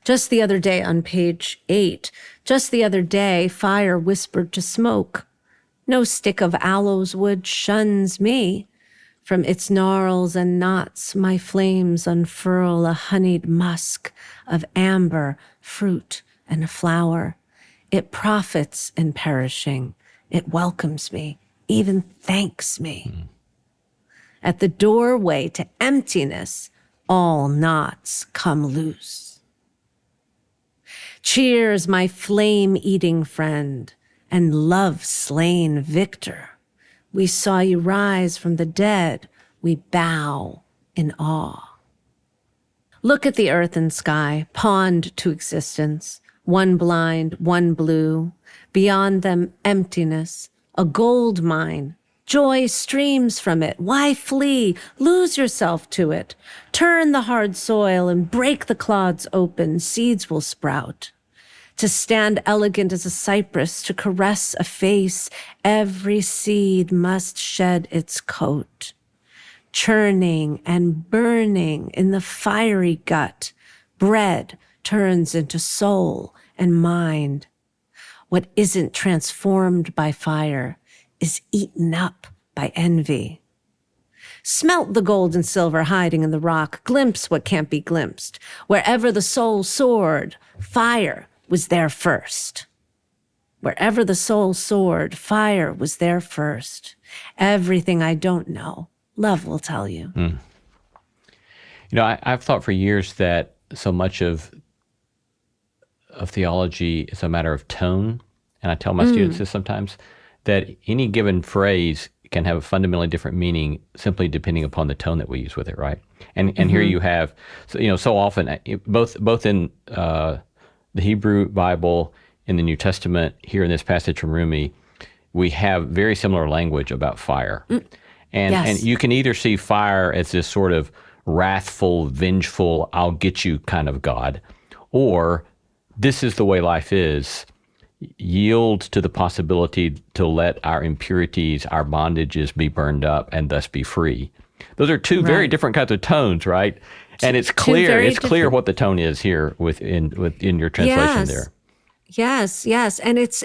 just the other day on page 8, just the other day, fire whispered to smoke. No stick of aloes wood shuns me. From its gnarls and knots, my flames unfurl a honeyed musk of amber, fruit, and flower. It profits in perishing. It welcomes me, even thanks me. At the doorway to emptiness, all knots come loose. Cheers, my flame-eating friend, and love-slain victor. We saw you rise from the dead. We bow in awe. Look at the earth and sky, pawned to existence. One blind, one blue. Beyond them, emptiness, a gold mine. Joy streams from it. Why flee? Lose yourself to it. Turn the hard soil and break the clods open. Seeds will sprout. To stand elegant as a cypress, to caress a face, every seed must shed its coat. Churning and burning in the fiery gut, bread turns into soul and mind. What isn't transformed by fire is eaten up by envy. Smelt the gold and silver hiding in the rock, glimpse what can't be glimpsed. Wherever the soul soared, fire was there first. Wherever the soul soared, fire was there first. Everything I don't know, love will tell you. You know, I've thought for years that so much of theology is a matter of tone. And I tell my students this sometimes, that any given phrase can have a fundamentally different meaning simply depending upon the tone that we use with it, right? And here you have, so often, both in the Hebrew Bible, in the New Testament, here in this passage from Rumi, we have very similar language about fire. And you can either see fire as this sort of wrathful, vengeful, I'll get you kind of God, or this is the way life is. Yield to the possibility to let our impurities, our bondages be burned up and thus be free. Those are two very different kinds of tones, right? And it's clear what the tone is here within your translation there. Yes. And it's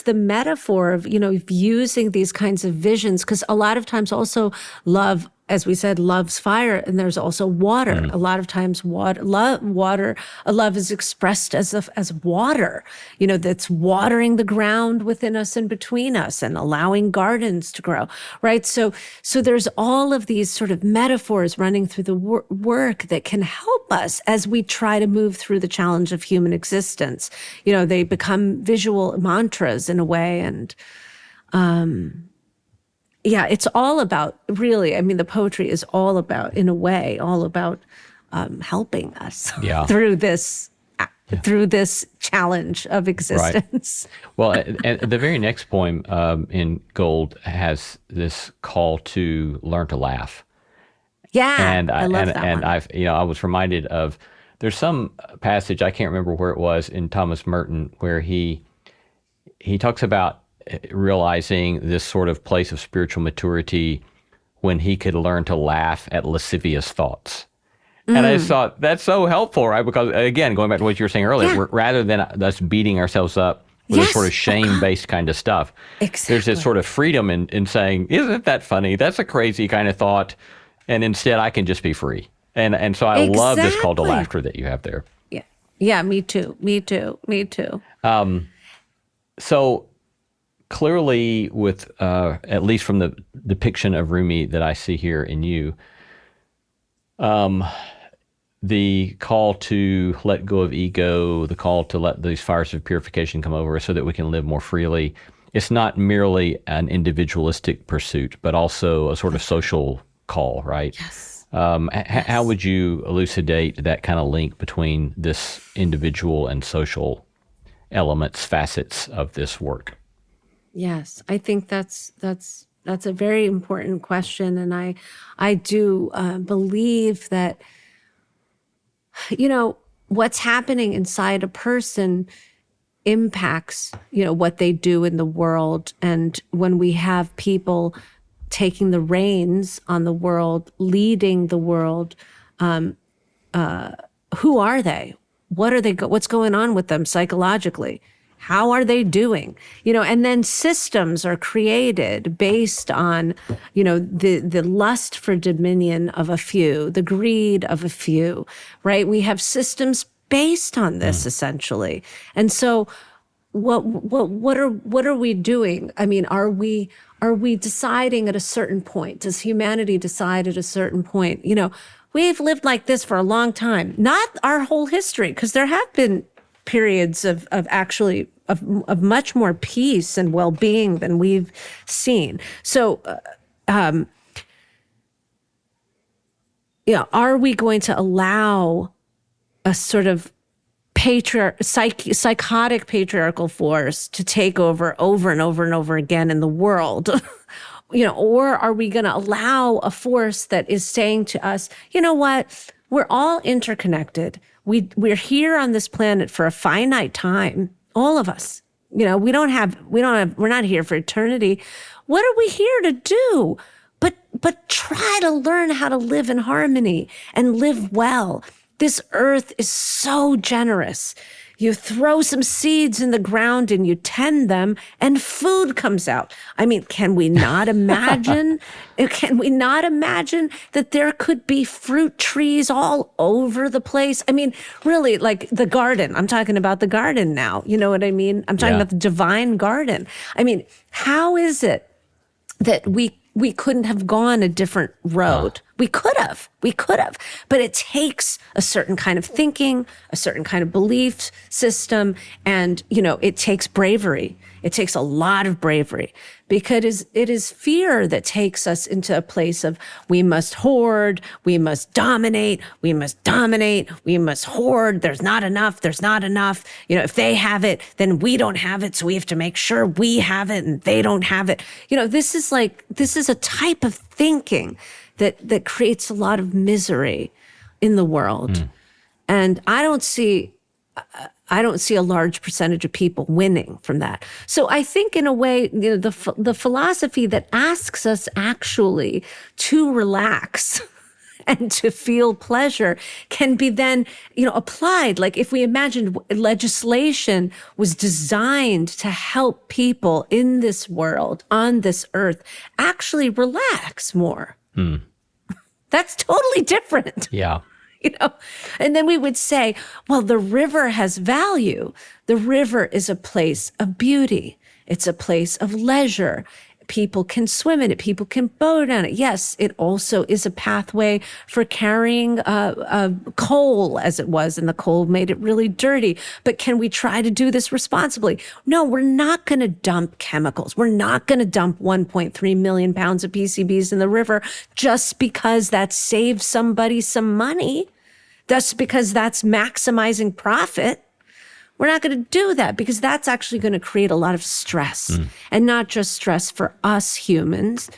the metaphor of, using these kinds of visions, because a lot of times also love, as we said, love's fire, and there's also water. A lot of times love is expressed as water, that's watering the ground within us and between us and allowing gardens to grow, right? So there's all of these sort of metaphors running through the work that can help us as we try to move through the challenge of human existence. They become visual mantras in a way, and it's all about, really, the poetry is all about, in a way, helping us through this challenge of existence. Right. Well, and the very next poem in Gold has this call to learn to laugh. Yeah, and I love that and one. I was reminded of, there's some passage, I can't remember where it was, in Thomas Merton, where he talks about realizing this sort of place of spiritual maturity when he could learn to laugh at lascivious thoughts. And I just thought that's so helpful, right? Because again, going back to what you were saying earlier, rather than us beating ourselves up with this sort of shame-based kind of stuff, there's this sort of freedom in saying, isn't that funny? That's a crazy kind of thought. And instead I can just be free. And so I love this call to laughter that you have there. Yeah, me too. So clearly, with at least from the depiction of Rumi that I see here in you, the call to let go of ego, the call to let these fires of purification come over us so that we can live more freely, it's not merely an individualistic pursuit, but also a sort of social call, right? Yes. How would you elucidate that kind of link between this individual and social elements, facets of this work? Yes, I think that's a very important question, and I do believe that what's happening inside a person impacts what they do in the world, and when we have people taking the reins on the world, leading the world, who are they? What are they? What's going on with them psychologically? How are they doing? And then systems are created based on, the lust for dominion of a few, the greed of a few, right? We have systems based on this essentially. And so what are we doing? Are we deciding at a certain point? Does humanity decide at a certain point? We've lived like this for a long time, not our whole history, because there have been periods of actually of much more peace and well-being than we've seen. So, are we going to allow a sort of psychotic patriarchal force to take over and over and over again in the world? Or are we going to allow a force that is saying to us, you know what, we're all interconnected. We're here on this planet for a finite time, all of us. We're not here for eternity. What are we here to do? But try to learn how to live in harmony and live well. This earth is so generous. You throw some seeds in the ground and you tend them and food comes out. I mean, can we not imagine that there could be fruit trees all over the place? I mean, really, like the garden. I'm talking about the garden now. You know what I mean? I'm talking about the divine garden. I mean, how is it that we couldn't have gone a different road? We could have, but it takes a certain kind of thinking, a certain kind of belief system, and, it takes bravery. It takes a lot of bravery because it is fear that takes us into a place of we must hoard, we must dominate, we must hoard. There's not enough. If they have it, then we don't have it. So we have to make sure we have it and they don't have it. This is a type of thinking that creates a lot of misery in the world. And I don't see a large percentage of people winning from that. So I think in a way, the philosophy that asks us actually to relax and to feel pleasure can be then, applied. Like if we imagined legislation was designed to help people in this world, on this earth, actually relax more. That's totally different. Yeah. And then we would say, well, the river has value. The river is a place of beauty. It's a place of leisure. People can swim in it. People can boat on it. Yes, it also is a pathway for carrying coal, as it was, and the coal made it really dirty. But can we try to do this responsibly? No, we're not going to dump chemicals. We're not going to dump 1.3 million pounds of PCBs in the river just because that saves somebody some money. Just because that's maximizing profit. We're not going to do that because that's actually going to create a lot of stress, and not just stress for us humans,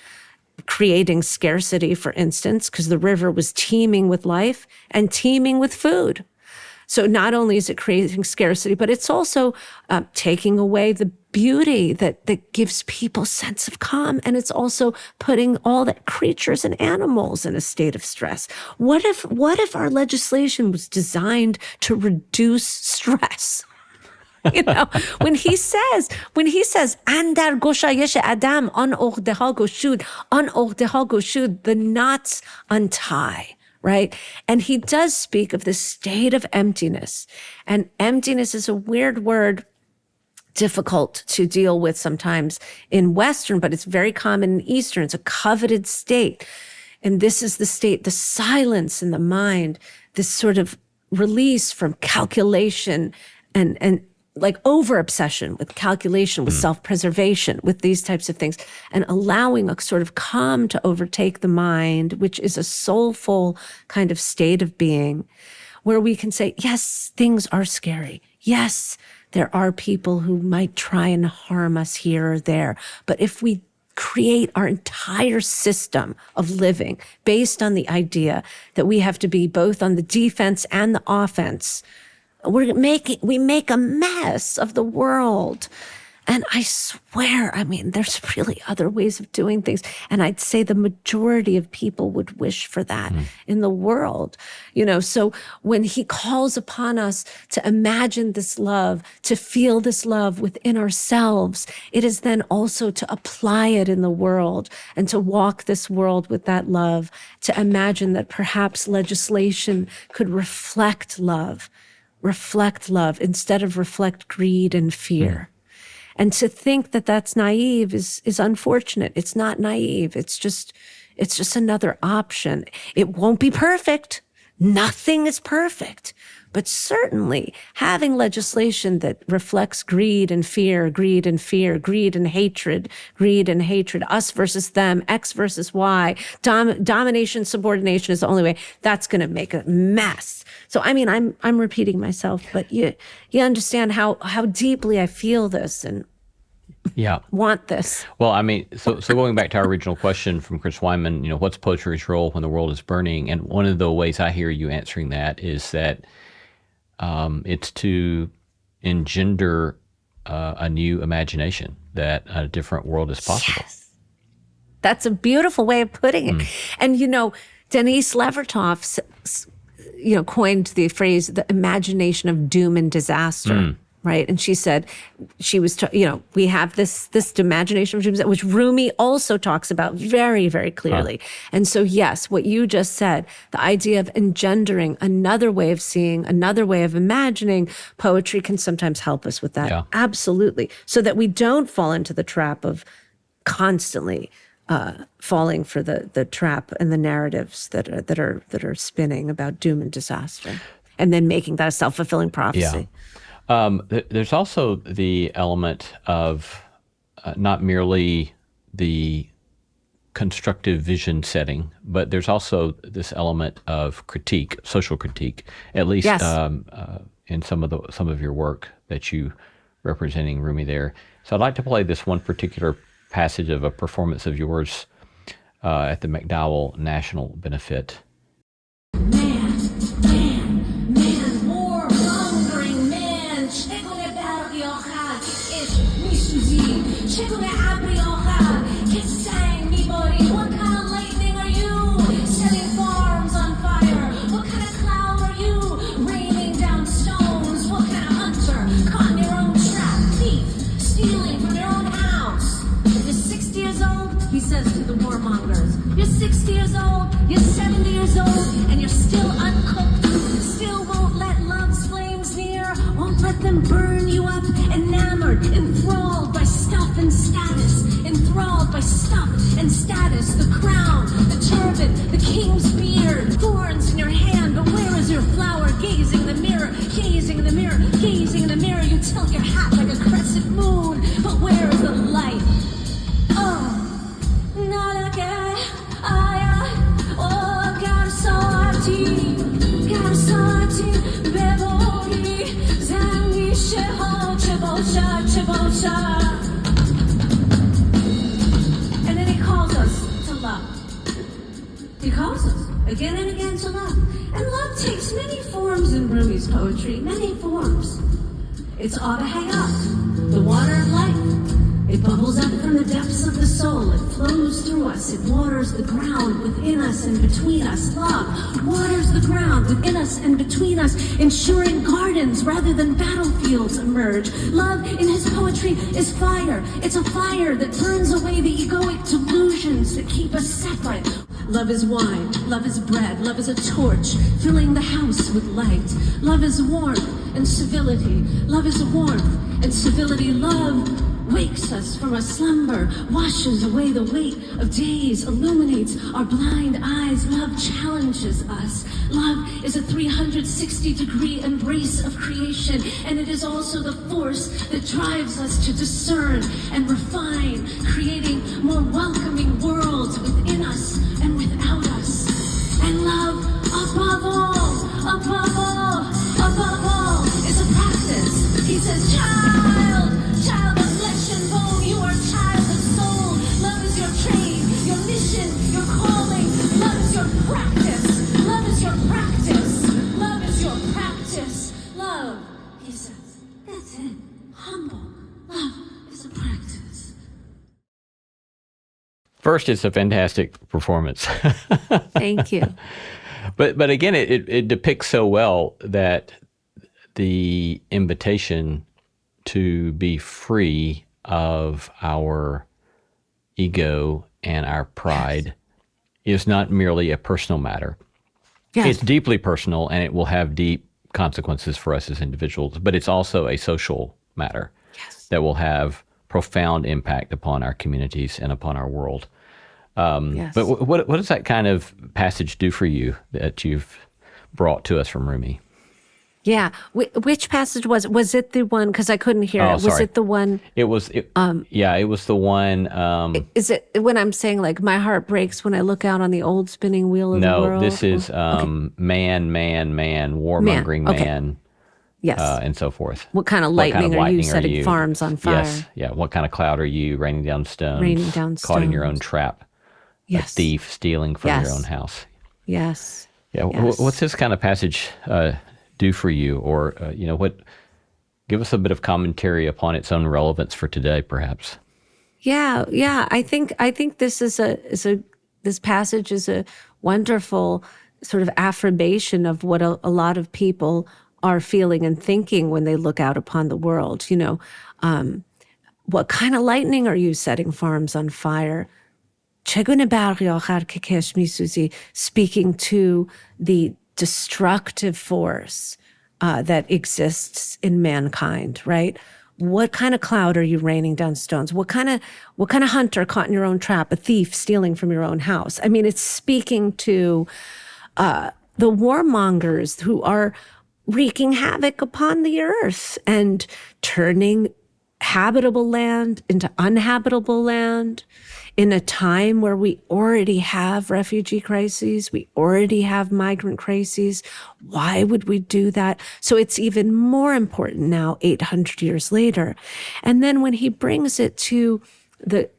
creating scarcity, for instance, because the river was teeming with life and teeming with food. So not only is it creating scarcity, but it's also taking away the beauty that gives people sense of calm. And it's also putting all the creatures and animals in a state of stress. What if our legislation was designed to reduce stress? When he says, Andar goshayesh adam an ogdeha goshud, the knots untie. Right? And he does speak of the state of emptiness. And emptiness is a weird word, difficult to deal with sometimes in Western, but it's very common in Eastern. It's a coveted state. And this is the state, the silence in the mind, this sort of release from calculation and like over-obsession with calculation, with self-preservation, with these types of things, and allowing a sort of calm to overtake the mind, which is a soulful kind of state of being, where we can say, yes, things are scary. Yes, there are people who might try and harm us here or there. But if we create our entire system of living based on the idea that we have to be both on the defense and the offense, we make a mess of the world. And I swear, there's really other ways of doing things. And I'd say the majority of people would wish for that in the world. So when he calls upon us to imagine this love, to feel this love within ourselves, it is then also to apply it in the world and to walk this world with that love, to imagine that perhaps legislation could reflect love instead of reflect greed and fear. And to think that that's naive is unfortunate. It's not naive. It's just another option. It won't be perfect. Nothing is perfect, but certainly having legislation that reflects greed and fear, greed and fear, greed and hatred, us versus them, X versus Y, domination, subordination is the only way. That's going to make a mess. So, I mean, I'm repeating myself, but you understand how deeply I feel this and want this. Well, I mean, so going back to our original question from Chris Wyman, what's poetry's role when the world is burning? And one of the ways I hear you answering that is that it's to engender a new imagination, that a different world is possible. Yes. That's a beautiful way of putting it. And, Denise Levertov, coined the phrase, the imagination of doom and disaster. Right. And she said, we have this imagination of doom, which Rumi also talks about very, very clearly. And so, yes, what you just said, the idea of engendering another way of seeing, another way of imagining, poetry can sometimes help us with that. Yeah. Absolutely. So that we don't fall into the trap of constantly falling for the trap and the narratives that are spinning about doom and disaster, and then making that a self-fulfilling prophecy. Yeah. There's also the element of not merely the constructive vision setting, but there's also this element of critique, social critique, at least in some of your work that you representing Rumi there. So I'd like to play this one particular passage of a performance of yours at the McDowell National Benefit. What kind of lightning are you? Setting farms on fire. What kind of cloud are you? Raining down stones. What kind of hunter? Caught in your own trap. Thief. Stealing from your own house. You're 60 years old, he says to the warmongers. You're 60 years old, you're 70 years old, and you're still uncooked. Still won't let love's flames near. Won't let them burn you up. Enamored, enthralled by stuff and status. Enthralled by stuff and status, the crown, the turban, the king's beard, thorns in your hand, but where is your flower? Gazing in the mirror, gazing in the mirror, gazing in the mirror, you tilt your hat like a crescent moon, but where is the light? Oh, not again, garçati, bevori, zangi sheho, chebosha. He calls us again and again to love. And love takes many forms in Rumi's poetry, many forms. It's all to hang up, the water of life. It bubbles up from the depths of the soul. It flows through us. It waters the ground within us and between us. Love waters the ground within us and between us, ensuring gardens rather than battlefields emerge. Love in his poetry is fire. It's a fire that burns away the egoic delusions that keep us separate. Love is wine. Love is bread. Love is a torch, filling the house with light. Love is warmth and civility. Love is warmth and civility. Love wakes us from a slumber, washes away the weight of days, illuminates our blind eyes. Love challenges us. Love is a 360-degree embrace of creation, and it is also the force that drives us to discern and refine, creating more welcoming worlds within us and without us. And love, above all, is a practice. He says, child of flesh and bone, you are child of soul. Love is your trade, your mission, your calling. Love is your practice. Love is your practice. Love is your practice. Love, he says, that's it. Humble. Love is a practice. First, it's a fantastic performance. Thank you. But again, it depicts so well that the invitation to be free of our ego and our pride is not merely a personal matter. Yes. It's deeply personal, and it will have deep consequences for us as individuals, but it's also a social matter that will have profound impact upon our communities and upon our world. But what does that kind of passage do for you that you've brought to us from Rumi. Yeah. Which passage was it? Was it the one, because I couldn't hear it. Was Sorry. it the one? It was, it was the one. Is it when I'm saying like my heart breaks when I look out on the old spinning wheel of the world? No, this is man, warmongering Okay. man, Yes. and so forth. What kind of lightning are you setting farms on fire? Yes, yeah. What kind of cloud are you? Raining down stones. Raining down Caught in your stones. own trap. Yes. A thief stealing from Yes. your own house. Yes. Yeah. Yes. What's this kind of passage do for you, or what? Give us a bit of commentary upon its own relevance for today, perhaps. Yeah. I think this is this passage is a wonderful sort of affirmation of what a lot of people are feeling and thinking when they look out upon the world. What kind of lightning are you setting farms on fire? Speaking to the destructive force that exists in mankind, right? What kind of cloud are you raining down stones? What kind of hunter caught in your own trap? A thief stealing from your own house? I mean, it's speaking to the warmongers who are wreaking havoc upon the earth and turning habitable land into uninhabitable land in a time where we already have refugee crises, we already have migrant crises. Why would we do that? So it's even more important now, 800 years later. And then when he brings it to the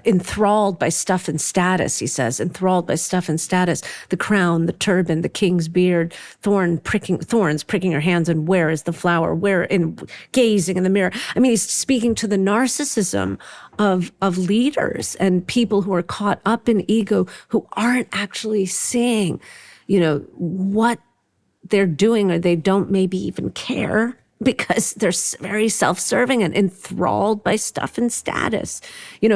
enthralled by stuff and status, he says, enthralled by stuff and status, the crown, the turban, the king's beard, thorns pricking your hands, and where is the flower? Where in gazing in the mirror? I mean, he's speaking to the narcissism of leaders and people who are caught up in ego, who aren't actually seeing, what they're doing, or they don't maybe even care, because they're very self-serving and enthralled by stuff and status.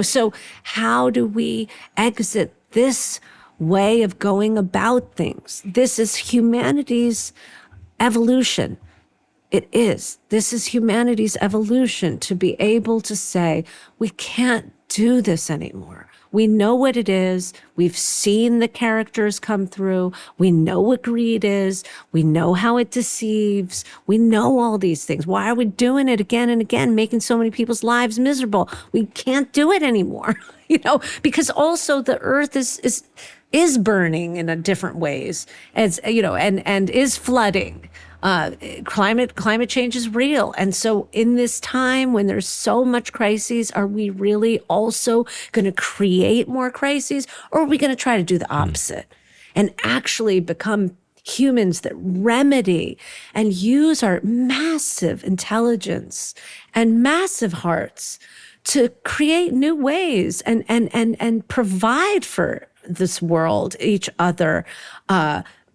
So how do we exit this way of going about things? This is humanity's evolution. It is. This is humanity's evolution, to be able to say, we can't do this anymore. We know what it is. We've seen the characters come through. We know what greed is. We know how it deceives. We know all these things. Why are we doing it again and again, making so many people's lives miserable? We can't do it anymore, because also the earth is burning in different ways, as and is flooding. Climate change is real. And so in this time when there's so much crises, are we really also going to create more crises, or are we going to try to do the opposite and actually become humans that remedy and use our massive intelligence and massive hearts to create new ways and provide for this world, each other,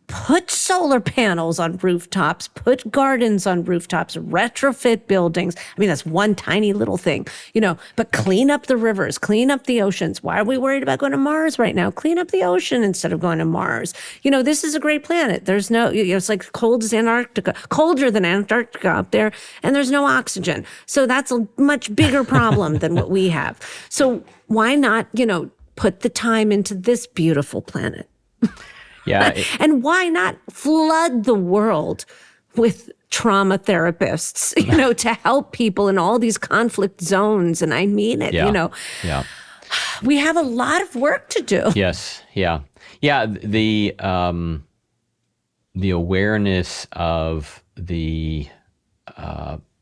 put solar panels on rooftops, put gardens on rooftops, retrofit buildings. I mean, that's one tiny little thing, but clean up the rivers, clean up the oceans. Why are we worried about going to Mars right now? Clean up the ocean instead of going to Mars. This is a great planet. There's no, it's like cold as Antarctica, colder than Antarctica up there, and there's no oxygen. So that's a much bigger problem than what we have. So why not, put the time into this beautiful planet? Yeah. And why not flood the world with trauma therapists, to help people in all these conflict zones? And I mean it, Yeah. We have a lot of work to do. Yes. Yeah. Yeah. The awareness of the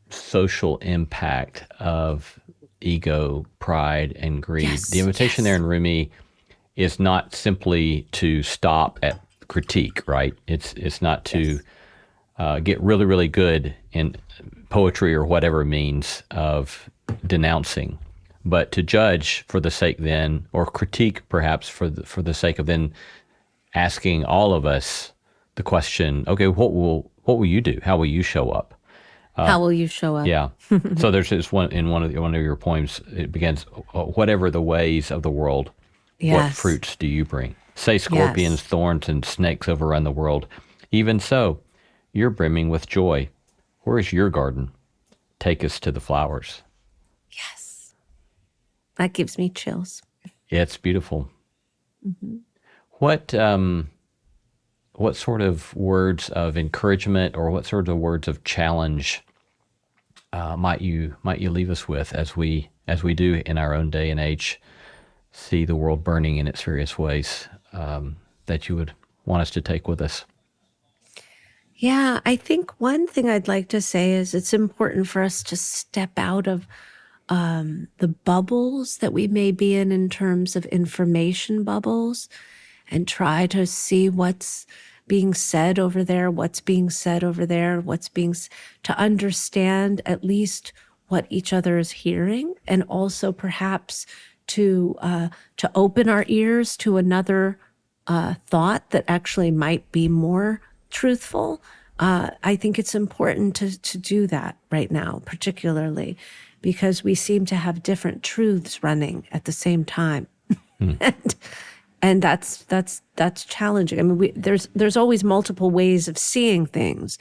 social impact of ego, pride, and greed. Yes, the invitation there in Rumi is not simply to stop at critique, right? It's not to get really, really good in poetry or whatever means of denouncing, but to judge for the sake then, or critique perhaps for the sake of then asking all of us the question, okay, what will you do? How will you show up? How will you show up? Yeah. So there's this one in one of your poems. It begins, whatever the ways of the world, Yes. what fruits do you bring? Say scorpions, Yes. thorns, and snakes overrun the world. Even so, you're brimming with joy. Where is your garden? Take us to the flowers. Yes. That gives me chills. Yeah, it's beautiful. Mm-hmm. What sort of words of encouragement or what sort of words of challenge might you leave us with as we do in our own day and age see the world burning in its various ways, that you would want us to take with us? Yeah, I think one thing I'd like to say is it's important for us to step out of the bubbles that we may be in terms of information bubbles, and try to see what's being said over there, to understand at least what each other is hearing, and also perhaps to open our ears to another thought that actually might be more truthful. I think it's important to do that right now, particularly because we seem to have different truths running at the same time. And that's challenging. I mean, there's always multiple ways of seeing things,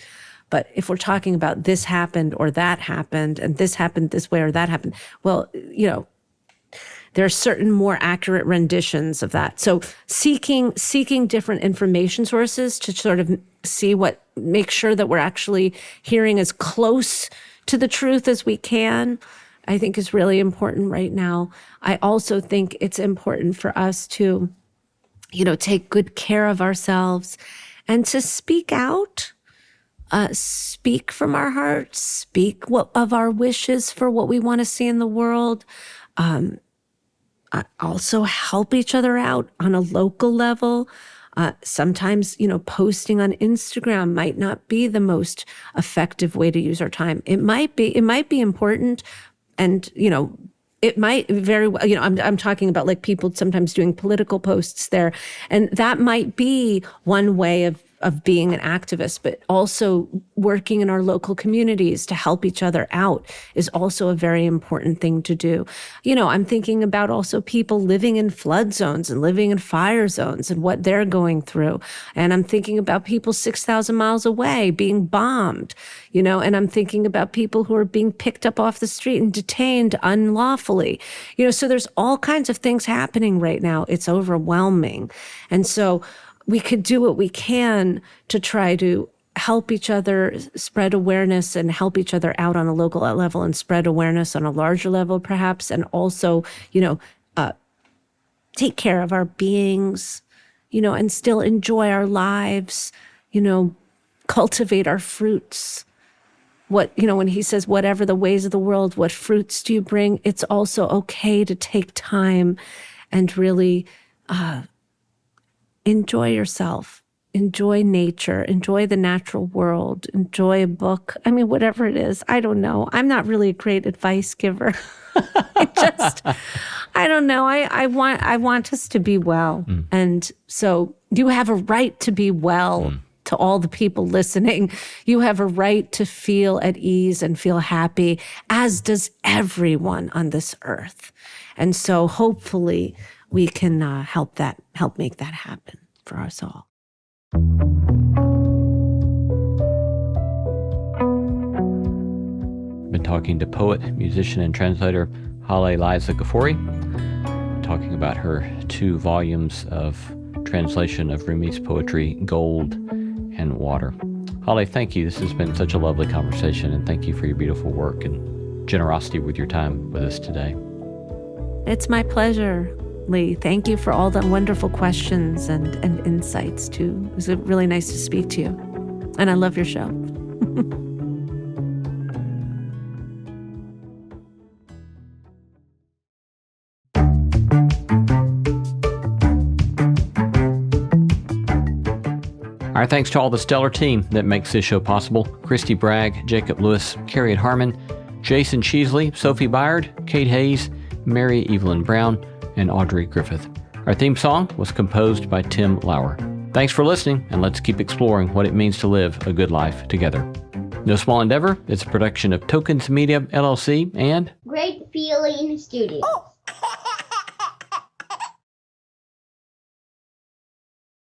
but if we're talking about this happened or that happened, and this happened this way or that happened, well, there are certain more accurate renditions of that. So seeking different information sources to sort of make sure that we're actually hearing as close to the truth as we can, I think is really important right now. I also think it's important for us to, take good care of ourselves and to speak out, speak from our hearts, speak of our wishes for what we want to see in the world. Also help each other out on a local level. Sometimes, posting on Instagram might not be the most effective way to use our time. It might be important, and, it might very well, I'm talking about like people sometimes doing political posts there, and that might be one way of being an activist, but also working in our local communities to help each other out is also a very important thing to do. I'm thinking about also people living in flood zones and living in fire zones and what they're going through. And I'm thinking about people 6,000 miles away being bombed, and I'm thinking about people who are being picked up off the street and detained unlawfully. So there's all kinds of things happening right now. It's overwhelming. And so we could do what we can to try to help each other spread awareness and help each other out on a local level and spread awareness on a larger level, perhaps. And also, take care of our beings, and still enjoy our lives, cultivate our fruits. When he says, whatever the ways of the world, what fruits do you bring? It's also okay to take time and really, enjoy yourself, enjoy nature, enjoy the natural world, enjoy a book. I mean, whatever it is, I don't know. I'm not really a great advice giver. I don't know. I want us to be well. And so you have a right to be well. To all the people listening, you have a right to feel at ease and feel happy, as does everyone on this earth. And so hopefully we can help make that happen for us all. Been talking to poet, musician, and translator Haleh Liza Gafori, talking about her 2 volumes of translation of Rumi's poetry, Gold and Water. Haleh, thank you. This has been such a lovely conversation, and thank you for your beautiful work and generosity with your time with us today. It's my pleasure, Lee. Thank you for all the wonderful questions and insights, too. It was really nice to speak to you. And I love your show. Our thanks to all the stellar team that makes this show possible: Christy Bragg, Jacob Lewis, Carrie Harmon, Jason Cheesley, Sophie Byard, Kate Hayes, Mary Evelyn Brown, and Audrey Griffith. Our theme song was composed by Tim Lauer. Thanks for listening, and let's keep exploring what it means to live a good life together. No Small Endeavor is a production of Tokens Media, LLC, and Great Feeling Studios.